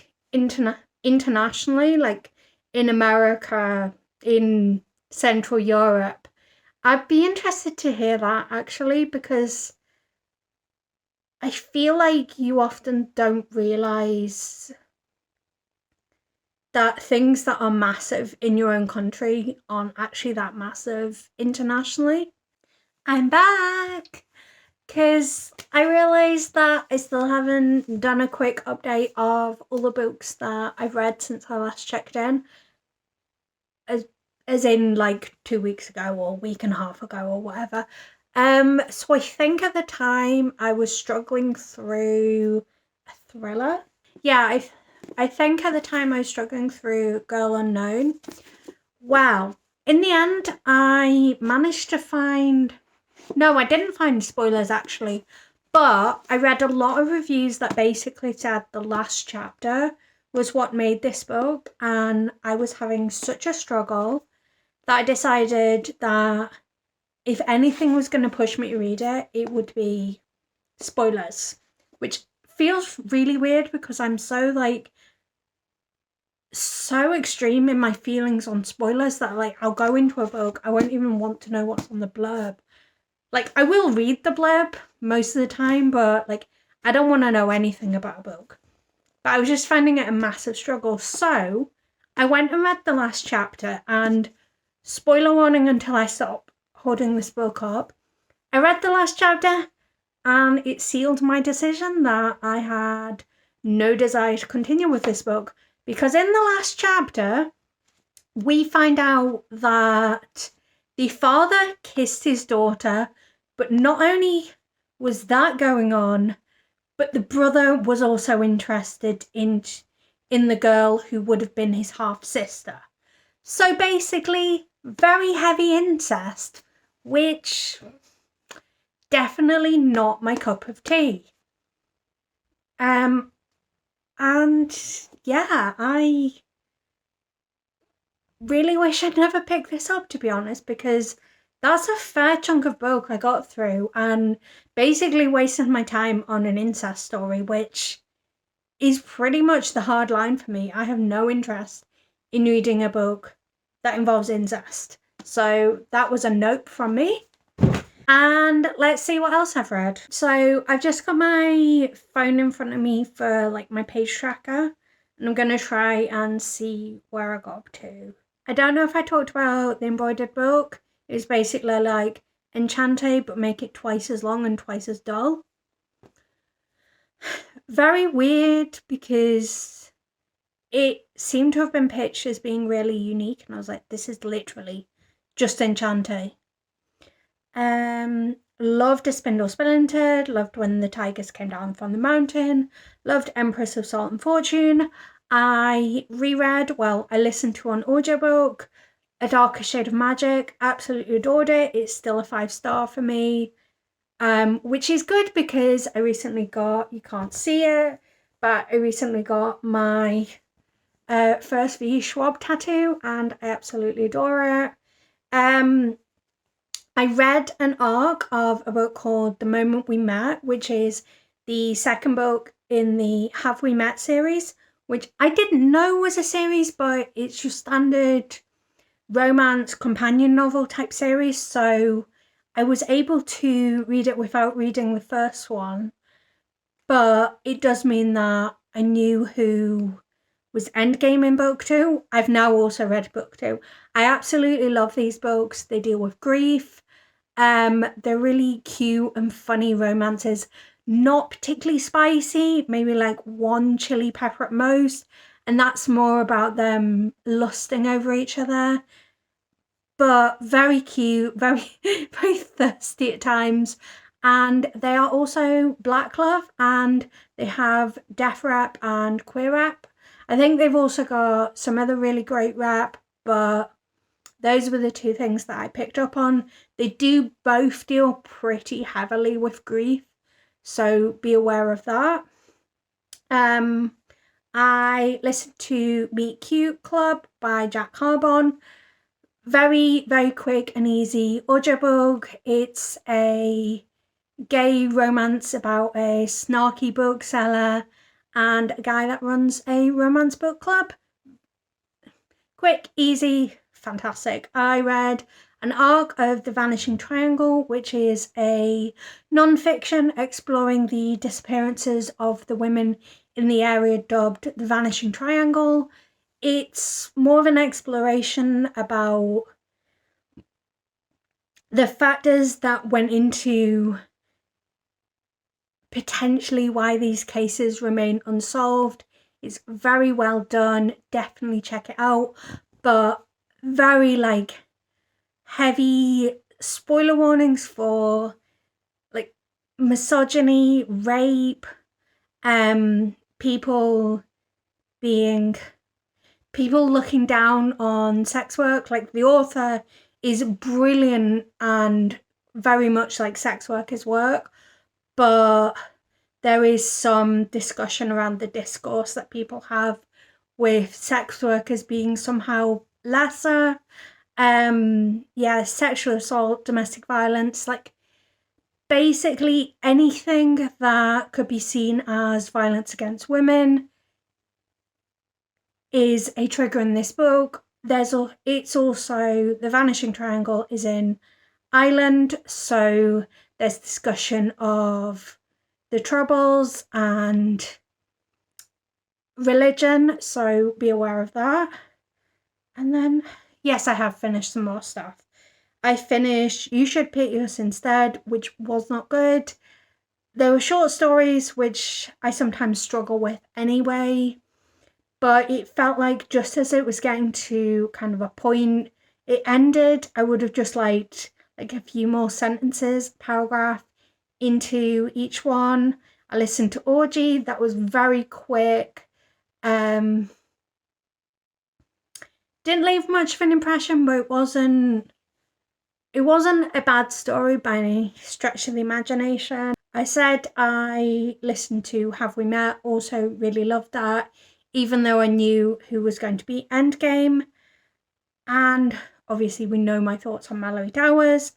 internationally, like in America, in Central Europe. I'd be interested to hear that, actually, because I feel like you often don't realise that things that are massive in your own country aren't actually that massive internationally. I'm back! Because I realised that I still haven't done a quick update of all the books that I've read since I last checked in. As in like 2 weeks ago or a week and a half ago or whatever. So I think at the time I was struggling through a thriller. Yeah, I think at the time I was struggling through Girl Unknown. Well, in the end I managed to find... No, I didn't find spoilers actually, but I read a lot of reviews that basically said the last chapter was what made this book, and I was having such a struggle that I decided that if anything was going to push me to read it, it would be spoilers, which feels really weird because I'm so extreme in my feelings on spoilers that like I'll go into a book, I won't even want to know what's on the blurb. Like, I will read the blurb most of the time, but, like, I don't want to know anything about a book. But I was just finding it a massive struggle. So, I went and read the last chapter, and spoiler warning until I stop holding this book up. I read the last chapter, and it sealed my decision that I had no desire to continue with this book. Because in the last chapter, we find out that the father kissed his daughter, but not only was that going on, but the brother was also interested in the girl who would have been his half-sister. So basically, very heavy incest, which definitely not my cup of tea. And yeah, I really wish I'd never picked this up, to be honest, because that's a fair chunk of book I got through and basically wasted my time on an incest story, which is pretty much the hard line for me. I have no interest in reading a book that involves incest. So that was a nope from me. And let's see what else I've read. So I've just got my phone in front of me for like my page tracker, and I'm going to try and see where I got up to. I don't know if I talked about the embroidered book. It's basically like Enchante, but make it twice as long and twice as dull. Very weird, because it seemed to have been pitched as being really unique, and I was like, this is literally just Enchante. Loved A Spindle Splintered, loved When the Tigers Came Down from the Mountain, loved Empress of Salt and Fortune. I listened to an audiobook, A Darker Shade of Magic, absolutely adored it. It's still a 5-star for me, which is good because I recently got, you can't see it, but I recently got my first V Schwab tattoo, and I absolutely adore it. I read an arc of a book called The Moment We Met, which is the second book in the Have We Met series, which I didn't know was a series, but it's your standard romance companion novel type series. So I was able to read it without reading the first one. But it does mean that I knew who was Endgame in book 2. I've now also read book 2. I absolutely love these books. They deal with grief. They're really cute and funny romances, not particularly spicy, maybe like one chili pepper at most, and that's more about them lusting over each other, but very cute, very very thirsty at times. And they are also black love, and they have deaf rap and queer rap. I think they've also got some other really great rap, but those were the two things that I picked up on. They do both deal pretty heavily with grief, so be aware of that. I listened to Meet Cute Club by Jack Carbon. Very, very quick and easy audiobook. It's a gay romance about a snarky bookseller and a guy that runs a romance book club. Quick, easy, fantastic. I read an arc of The Vanishing Triangle, which is a non-fiction exploring the disappearances of the women in the area dubbed The Vanishing Triangle. It's more of an exploration about the factors that went into potentially why these cases remain unsolved. It's very well done. Definitely check it out. But very like heavy spoiler warnings for like misogyny, rape, people looking down on sex work. Like, the author is brilliant and very much like sex workers work, but there is some discussion around the discourse that people have with sex workers being somehow lesser. Sexual assault, domestic violence, like basically anything that could be seen as violence against women is a trigger in this book. It's also, The Vanishing Triangle is in Ireland, so there's discussion of the Troubles and religion, so be aware of that. And then, yes, I have finished some more stuff. I finished You Should Pity Us Instead, which was not good. There were short stories, which I sometimes struggle with anyway, but it felt like just as it was getting to kind of a point it ended, I would have just liked like a few more sentences, paragraph into each one. I listened to Orgy, that was very quick. Didn't leave much of an impression, but it wasn't a bad story by any stretch of the imagination. I said I listened to Have We Met, also really loved that, even though I knew who was going to be Endgame. And obviously we know my thoughts on Malory Towers.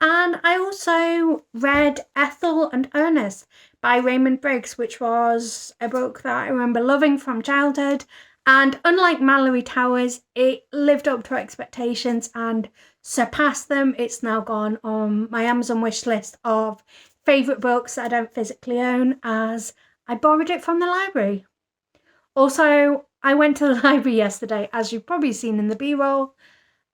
And I also read Ethel and Ernest by Raymond Briggs, which was a book that I remember loving from childhood. And unlike Malory Towers, it lived up to expectations and surpassed them. It's now gone on my Amazon wish list of favourite books that I don't physically own, as I borrowed it from the library. Also, I went to the library yesterday, as you've probably seen in the B-roll,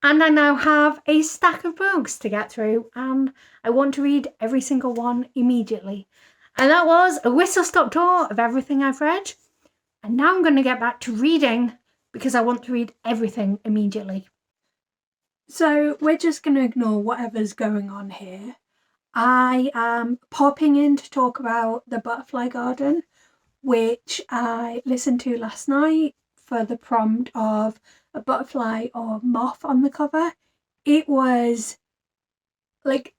and I now have a stack of books to get through, and I want to read every single one immediately. And that was a whistle-stop tour of everything I've read. And now I'm going to get back to reading because I want to read everything immediately. So we're just going to ignore whatever's going on here. I am popping in to talk about The Butterfly Garden, which I listened to last night for the prompt of a butterfly or moth on the cover. It was like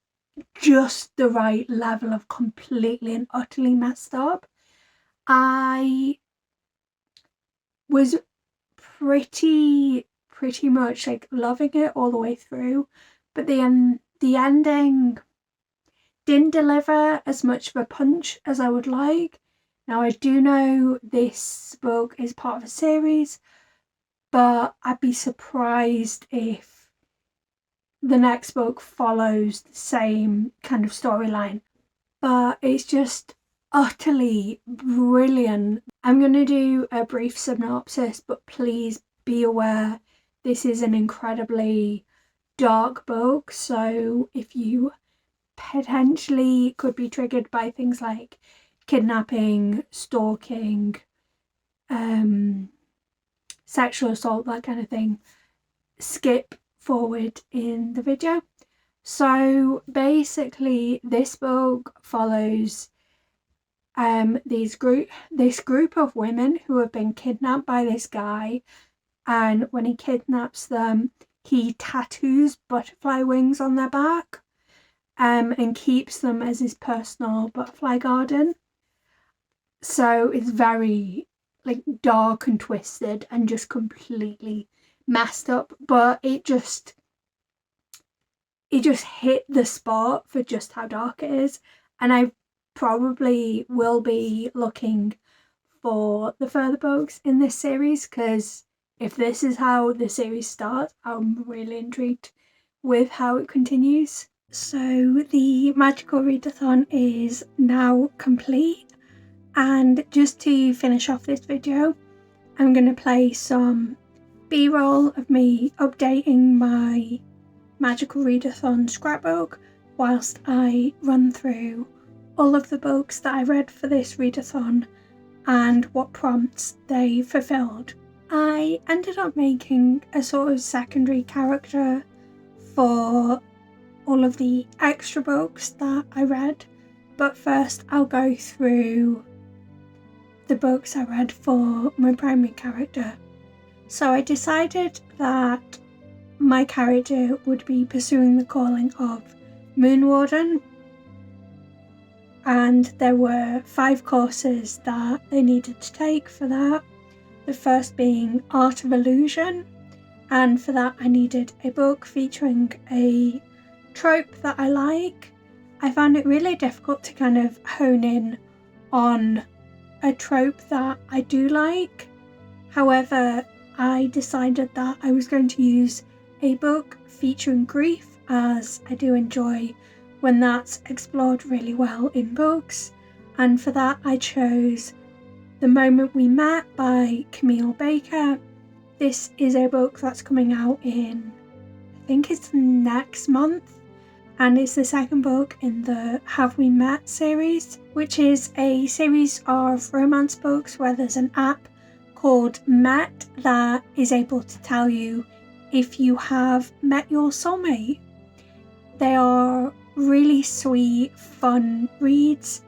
just the right level of completely and utterly messed up. I was pretty much like loving it all the way through, but the ending didn't deliver as much of a punch as I would like. Now, I do know this book is part of a series, but I'd be surprised if the next book follows the same kind of storyline. But it's just utterly brilliant. I'm going to do a brief synopsis, but please be aware this is an incredibly dark book, so if you potentially could be triggered by things like kidnapping, stalking, sexual assault, that kind of thing, skip forward in the video. So basically this book follows this group of women who have been kidnapped by this guy, and when he kidnaps them he tattoos butterfly wings on their back and keeps them as his personal butterfly garden. So it's very like dark and twisted and just completely messed up, but it just hit the spot for just how dark it is. And I probably will be looking for the further books in this series, because if this is how the series starts, I'm really intrigued with how it continues. So the Magical Readathon is now complete, and just to finish off this video, I'm going to play some B-roll of me updating my Magical Readathon Scrapbook whilst I run through all of the books that I read for this readathon and what prompts they fulfilled. I ended up making a sort of secondary character for all of the extra books that I read, but first I'll go through the books I read for my primary character. So I decided that my character would be pursuing the calling of Moon Warden, and there were 5 courses that they needed to take for that. The first being Art of Illusion, and for that I needed a book featuring a trope that I like. I found it really difficult to kind of hone in on a trope that I do like. However, I decided that I was going to use a book featuring grief, as I do enjoy when that's explored really well in books, and for that I chose The Moment We Met by Camille Baker. This is a book that's coming out in, I think it's next month, and it's the second book in the Have We Met series, which is a series of romance books where there's an app called Met that is able to tell you if you have met your soulmate. They are really sweet, fun reads,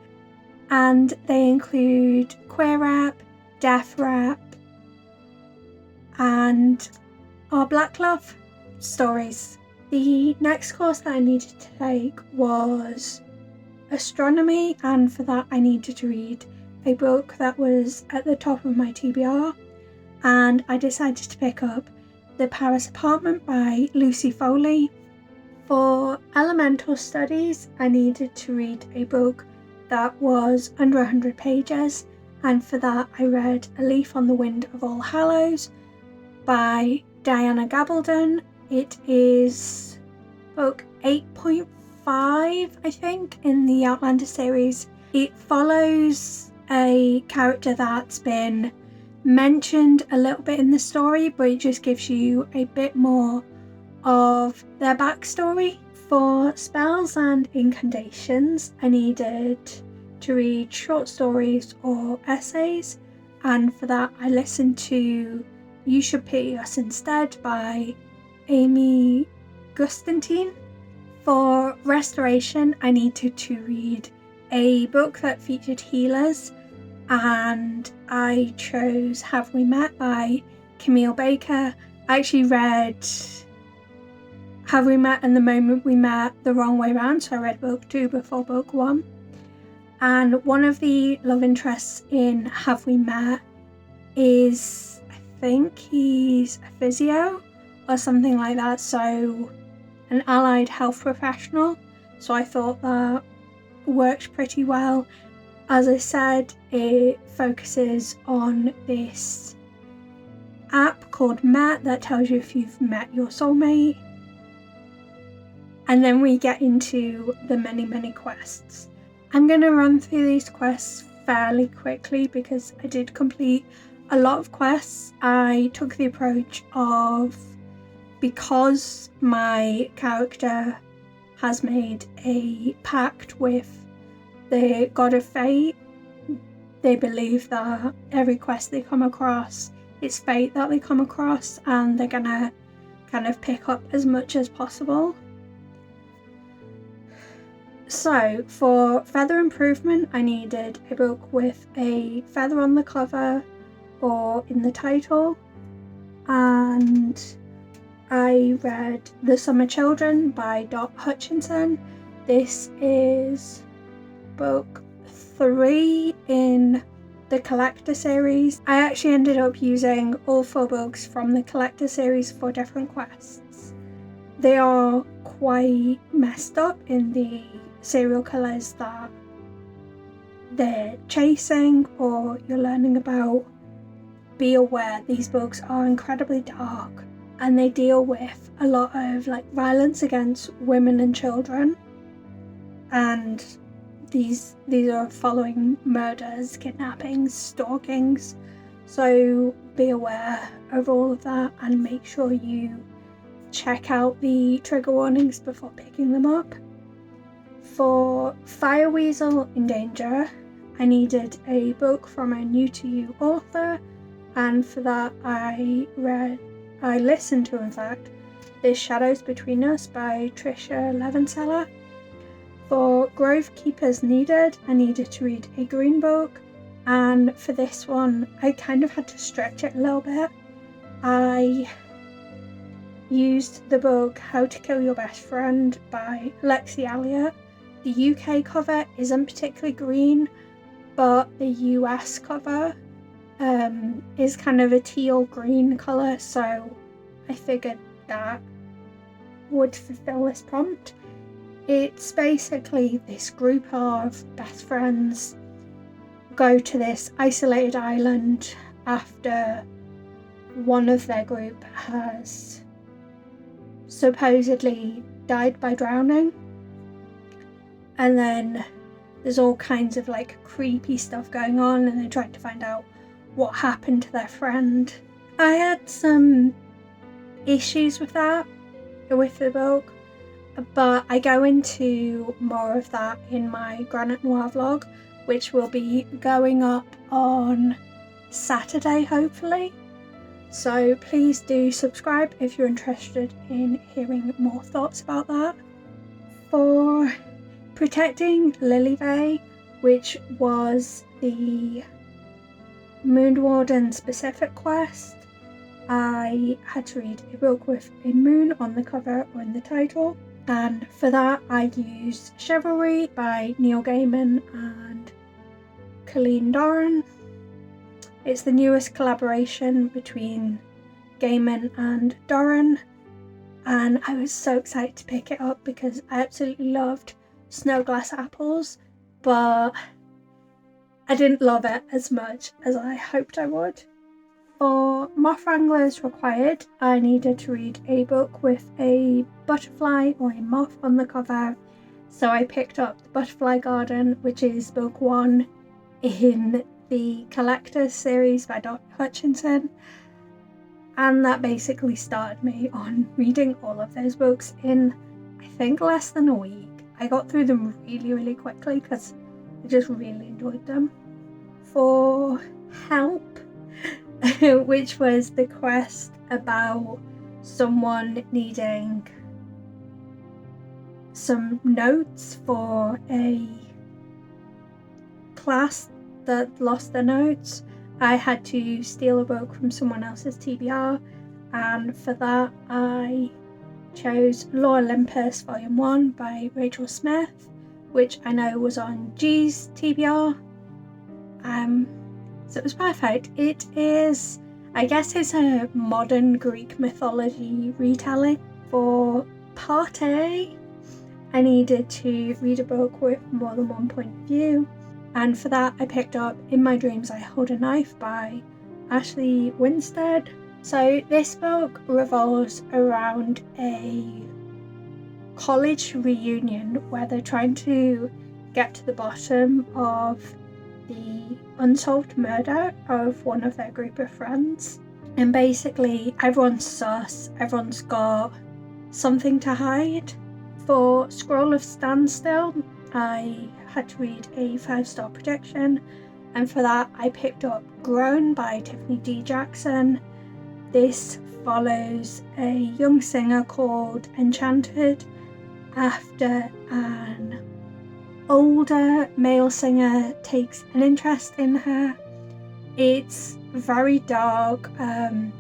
and they include queer rap, death rap, and our black love stories. The next course that I needed to take was astronomy, and for that I needed to read a book that was at the top of my TBR, and I decided to pick up The Paris Apartment by Lucy Foley. For elemental studies, I needed to read a book that was under 100 pages, and for that I read A Leaf on the Wind of All Hallows by Diana Gabaldon. It is book 8.5, I think, in the Outlander series. It follows a character that's been mentioned a little bit in the story, but it just gives you a bit more of their backstory. For spells and incantations, I needed to read short stories or essays, and for that I listened to You Should Pity Us Instead by Amy Gustantine. For restoration, I needed to read a book that featured healers, and I chose Have We Met by Camille Baker. I actually read Have We Met and The Moment We Met the wrong way round, so I read book 2 before book 1. And one of the love interests in Have We Met is, I think he's a physio or something like that, so an allied health professional. So I thought that worked pretty well. As I said, it focuses on this app called Met that tells you if you've met your soulmate. And then we get into the many quests. I'm going to run through these quests fairly quickly because I did complete a lot of quests. I took the approach of, because my character has made a pact with the god of fate, they believe that every quest they come across, it's fate that they come across, and they're gonna kind of pick up as much as possible. So for feather improvement, I needed a book with a feather on the cover or in the title, and I read The Summer Children by Dot Hutchinson. This is book 3 in the collector series. I actually ended up using all 4 books from the collector series for different quests. They are quite messed up in the serial killers that they're chasing or you're learning about. Be aware, these books are incredibly dark and they deal with a lot of violence against women and children, and these are following murders, kidnappings, stalkings, so be aware of all of that and make sure you check out the trigger warnings before picking them up. For Fire Weasel in Danger, I needed a book from a new to you author, and for that I listened to, in fact, There's Shadows Between Us by Trisha Levenseller. For Grove Keepers Needed, I needed to read a green book, and for this one I kind of had to stretch it a little bit. I used the book How to Kill Your Best Friend by Lexie, Elliot. The UK cover isn't particularly green, but the US cover is kind of a teal green colour, so I figured that would fulfill this prompt. It's basically this group of best friends go to this isolated island after one of their group has supposedly died by drowning, and then there's all kinds of creepy stuff going on and they're trying to find out what happened to their friend. I had some issues with that with the book, but I go into more of that in my Granite Noir vlog, which will be going up on Saturday hopefully, so please do subscribe if you're interested in hearing more thoughts about that. For Protecting Lilyvale, which was the Moon Warden specific quest, I had to read a book with a moon on the cover or in the title, and for that I used Chivalry by Neil Gaiman and Colleen Doran. It's the newest collaboration between Gaiman and Doran, and I was so excited to pick it up because I absolutely loved Snow Glass Apples, but I didn't love it as much as I hoped I would. For Moth Wranglers Required, I needed to read a book with a butterfly or a moth on the cover, so I picked up The Butterfly Garden, which is book 1 in the Collector's series by Dr. Hutchinson, and that basically started me on reading all of those books in, I think, less than a week. I got through them really quickly because I just really enjoyed them. For Help, which was the quest about someone needing some notes for a class that lost their notes, I had to steal a book from someone else's TBR, and for that I chose Law Olympus Volume 1 by Rachel Smith, which I know was on G's TBR. So it was perfect. It is, I guess it's a modern Greek mythology retelling. For Part A, I needed to read a book with more than one point of view, and for that I picked up In My Dreams I Hold a Knife by Ashley Winstead. So this book revolves around a college reunion where they're trying to get to the bottom of the unsolved murder of one of their group of friends. And basically everyone's sus, everyone's got something to hide. For Scroll of Standstill, I had to read a 5-star prediction, and for that I picked up Grown by Tiffany D. Jackson. This follows a young singer called Enchanted after an older male singer takes an interest in her. It's very dark, kind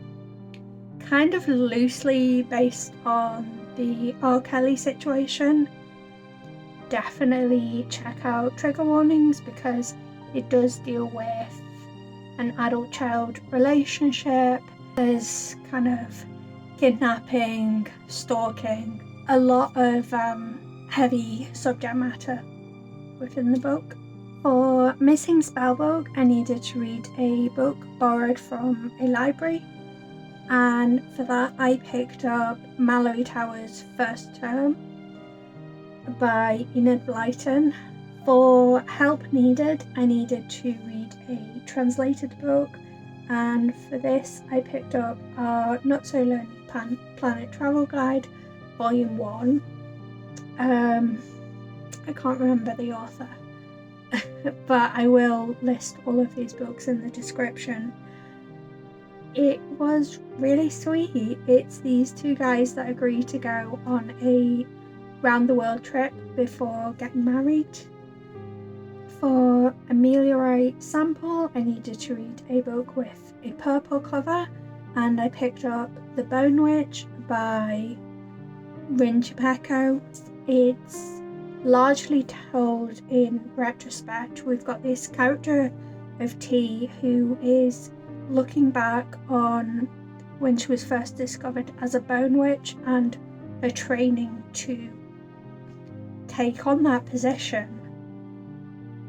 of loosely based on the R. Kelly situation. Definitely check out trigger warnings because it does deal with an adult-child relationship. There's kind of kidnapping, stalking, a lot of heavy subject matter within the book. For Missing Spellbook, I needed to read a book borrowed from a library, and for that I picked up Malory Tower's First Term by Enid Blyton. For Help Needed, I needed to read a translated book, and for this I picked up our Not So Lonely Planet Travel Guide, Volume 1. I can't remember the author, but I will list all of these books in the description. It was really sweet. It's these two guys that agree to go on a round the world trip before getting married. For Ameliorate Sample, I needed to read a book with a purple cover, and I picked up The Bone Witch by Chupeco. It's largely told in retrospect. We've got this character of T who is looking back on when she was first discovered as a bone witch and her training to take on that position.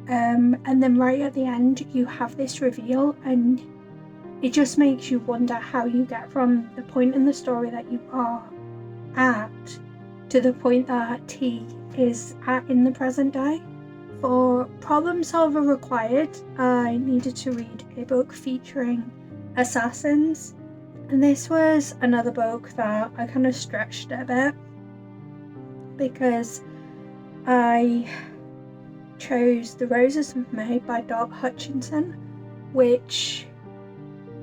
And then right at the end you have this reveal, and it just makes you wonder how you get from the point in the story that you are at to the point that T is at in the present day. For Problem Solver Required, I needed to read a book featuring assassins, and this was another book that I kind of stretched a bit because I chose The Roses of May by Dot Hutchinson, which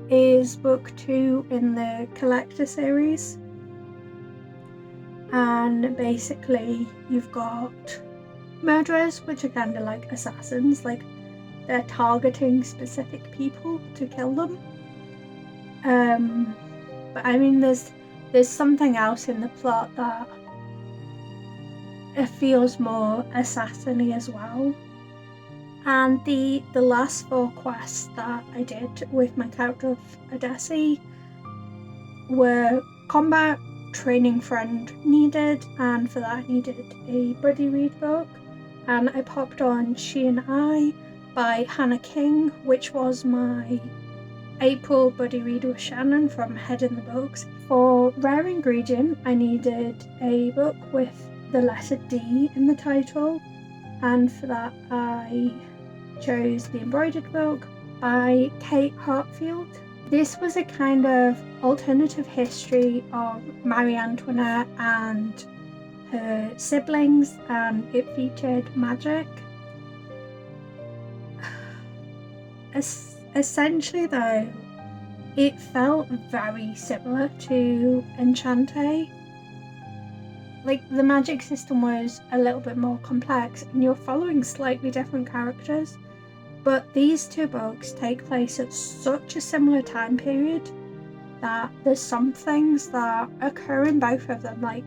is book 2 in the Collector series. And basically you've got murderers, which are kind of like assassins, like they're targeting specific people to kill them. But I mean there's something else in the plot that it feels more assassin-y as well. And the last 4 quests that I did with my character of Jessie were combat, training friend needed, and for that I needed a buddy read book, and I popped on She and I by Hannah King, which was my April buddy read with Shannon from Head in the Books. For rare ingredient, I needed a book with the letter D in the title, and for that I chose The Embroidered Book by Kate Hartfield. This was a kind of alternative history of Marie Antoinette and her siblings, and it featured magic. Essentially though, it felt very similar to Enchante. Like, the magic system was a little bit more complex and you're following slightly different characters, but these two books take place at such a similar time period that there's some things that occur in both of them. Like,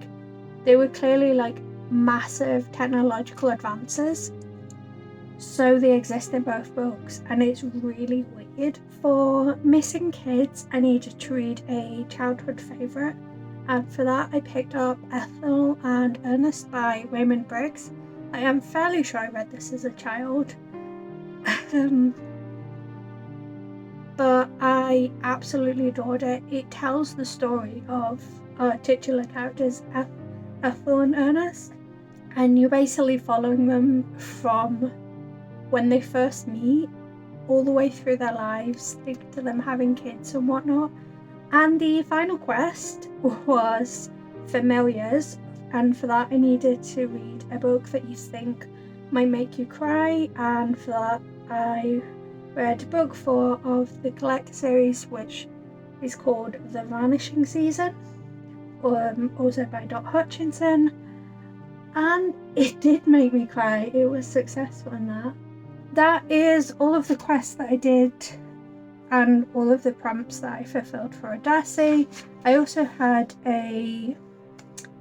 they were clearly like massive technological advances, so they exist in both books, and it's really weird. For missing kids, I needed to read a childhood favourite, and for that I picked up Ethel and Ernest by Raymond Briggs. I am fairly sure I read this as a child, but I absolutely adored it. It tells the story of our titular characters, Ethel and Ernest, and you're basically following them from when they first meet all the way through their lives, to them having kids and whatnot. And the final quest was Familiars, and for that I needed to read a book that you think might make you cry, and for that I read book 4 of the Collect series, which is called The Vanishing Season, also by Dot Hutchinson, and it did make me cry. It was successful in that. That is all of the quests that I did and all of the prompts that I fulfilled for Odyssey. I also had a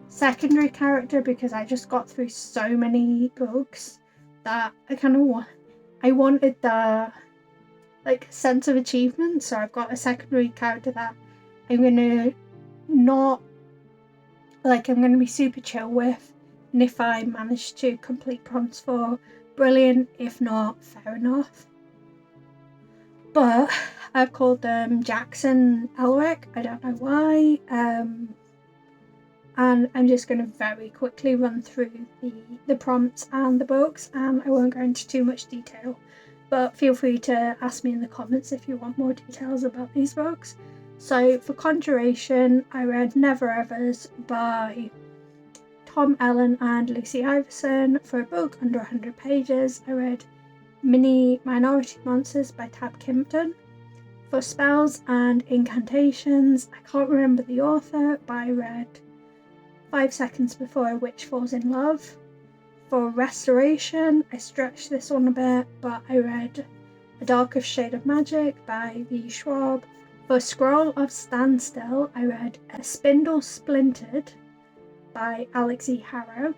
secondary character because I just got through so many books that I wanted the like sense of achievement. So I've got a secondary character that I'm gonna be super chill with, and if I manage to complete prompts for, brilliant. If not, fair enough. But I've called them Jackson Elric, I don't know why, and I'm just going to very quickly run through the prompts and the books, and I won't go into too much detail, but feel free to ask me in the comments if you want more details about these books. So for Conjuration, I read Never Evers by Tom Ellen and Lucy Ivison. For a book under 100 pages, I read Mini Minority Monsters by Tab Kimpton. For spells and incantations, I can't remember the author, but I read 5 Seconds Before a Witch Falls in Love. For restoration, I stretched this one a bit, but I read A Darker Shade of Magic by V. Schwab. For Scroll of Standstill, I read A Spindle Splintered by Alex E. Harrow.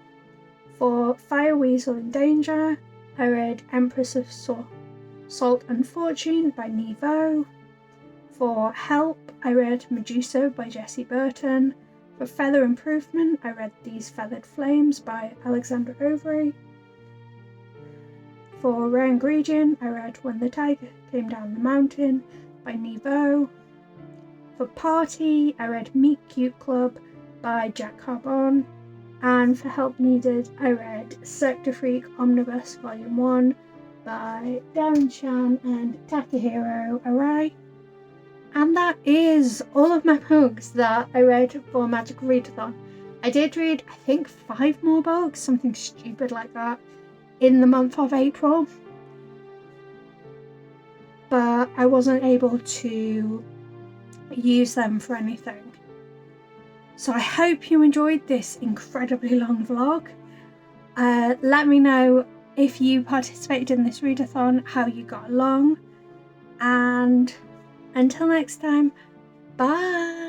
For Fire Weasel in Danger, I read Empress of Salt and Fortune by Nevo. For Help, I read Medusa by Jessie Burton. For Feather Improvement, I read These Feathered Flames by Alexandra Overy. For Rare Ingredient, I read When the Tiger Came Down the Mountain by Nevo. For Party, I read Meet Cute Club by Jack Carbon. And for Help Needed, I read Cirque du Freak Omnibus Volume 1 by Darren Chan and Takahiro Arai. And that is all of my books that I read for Magical Readathon. I did read, I think, 5 more books, something stupid like that, in the month of April. But I wasn't able to use them for anything. So I hope you enjoyed this incredibly long vlog. Let me know if you participated in this readathon, how you got along, and until next time, bye!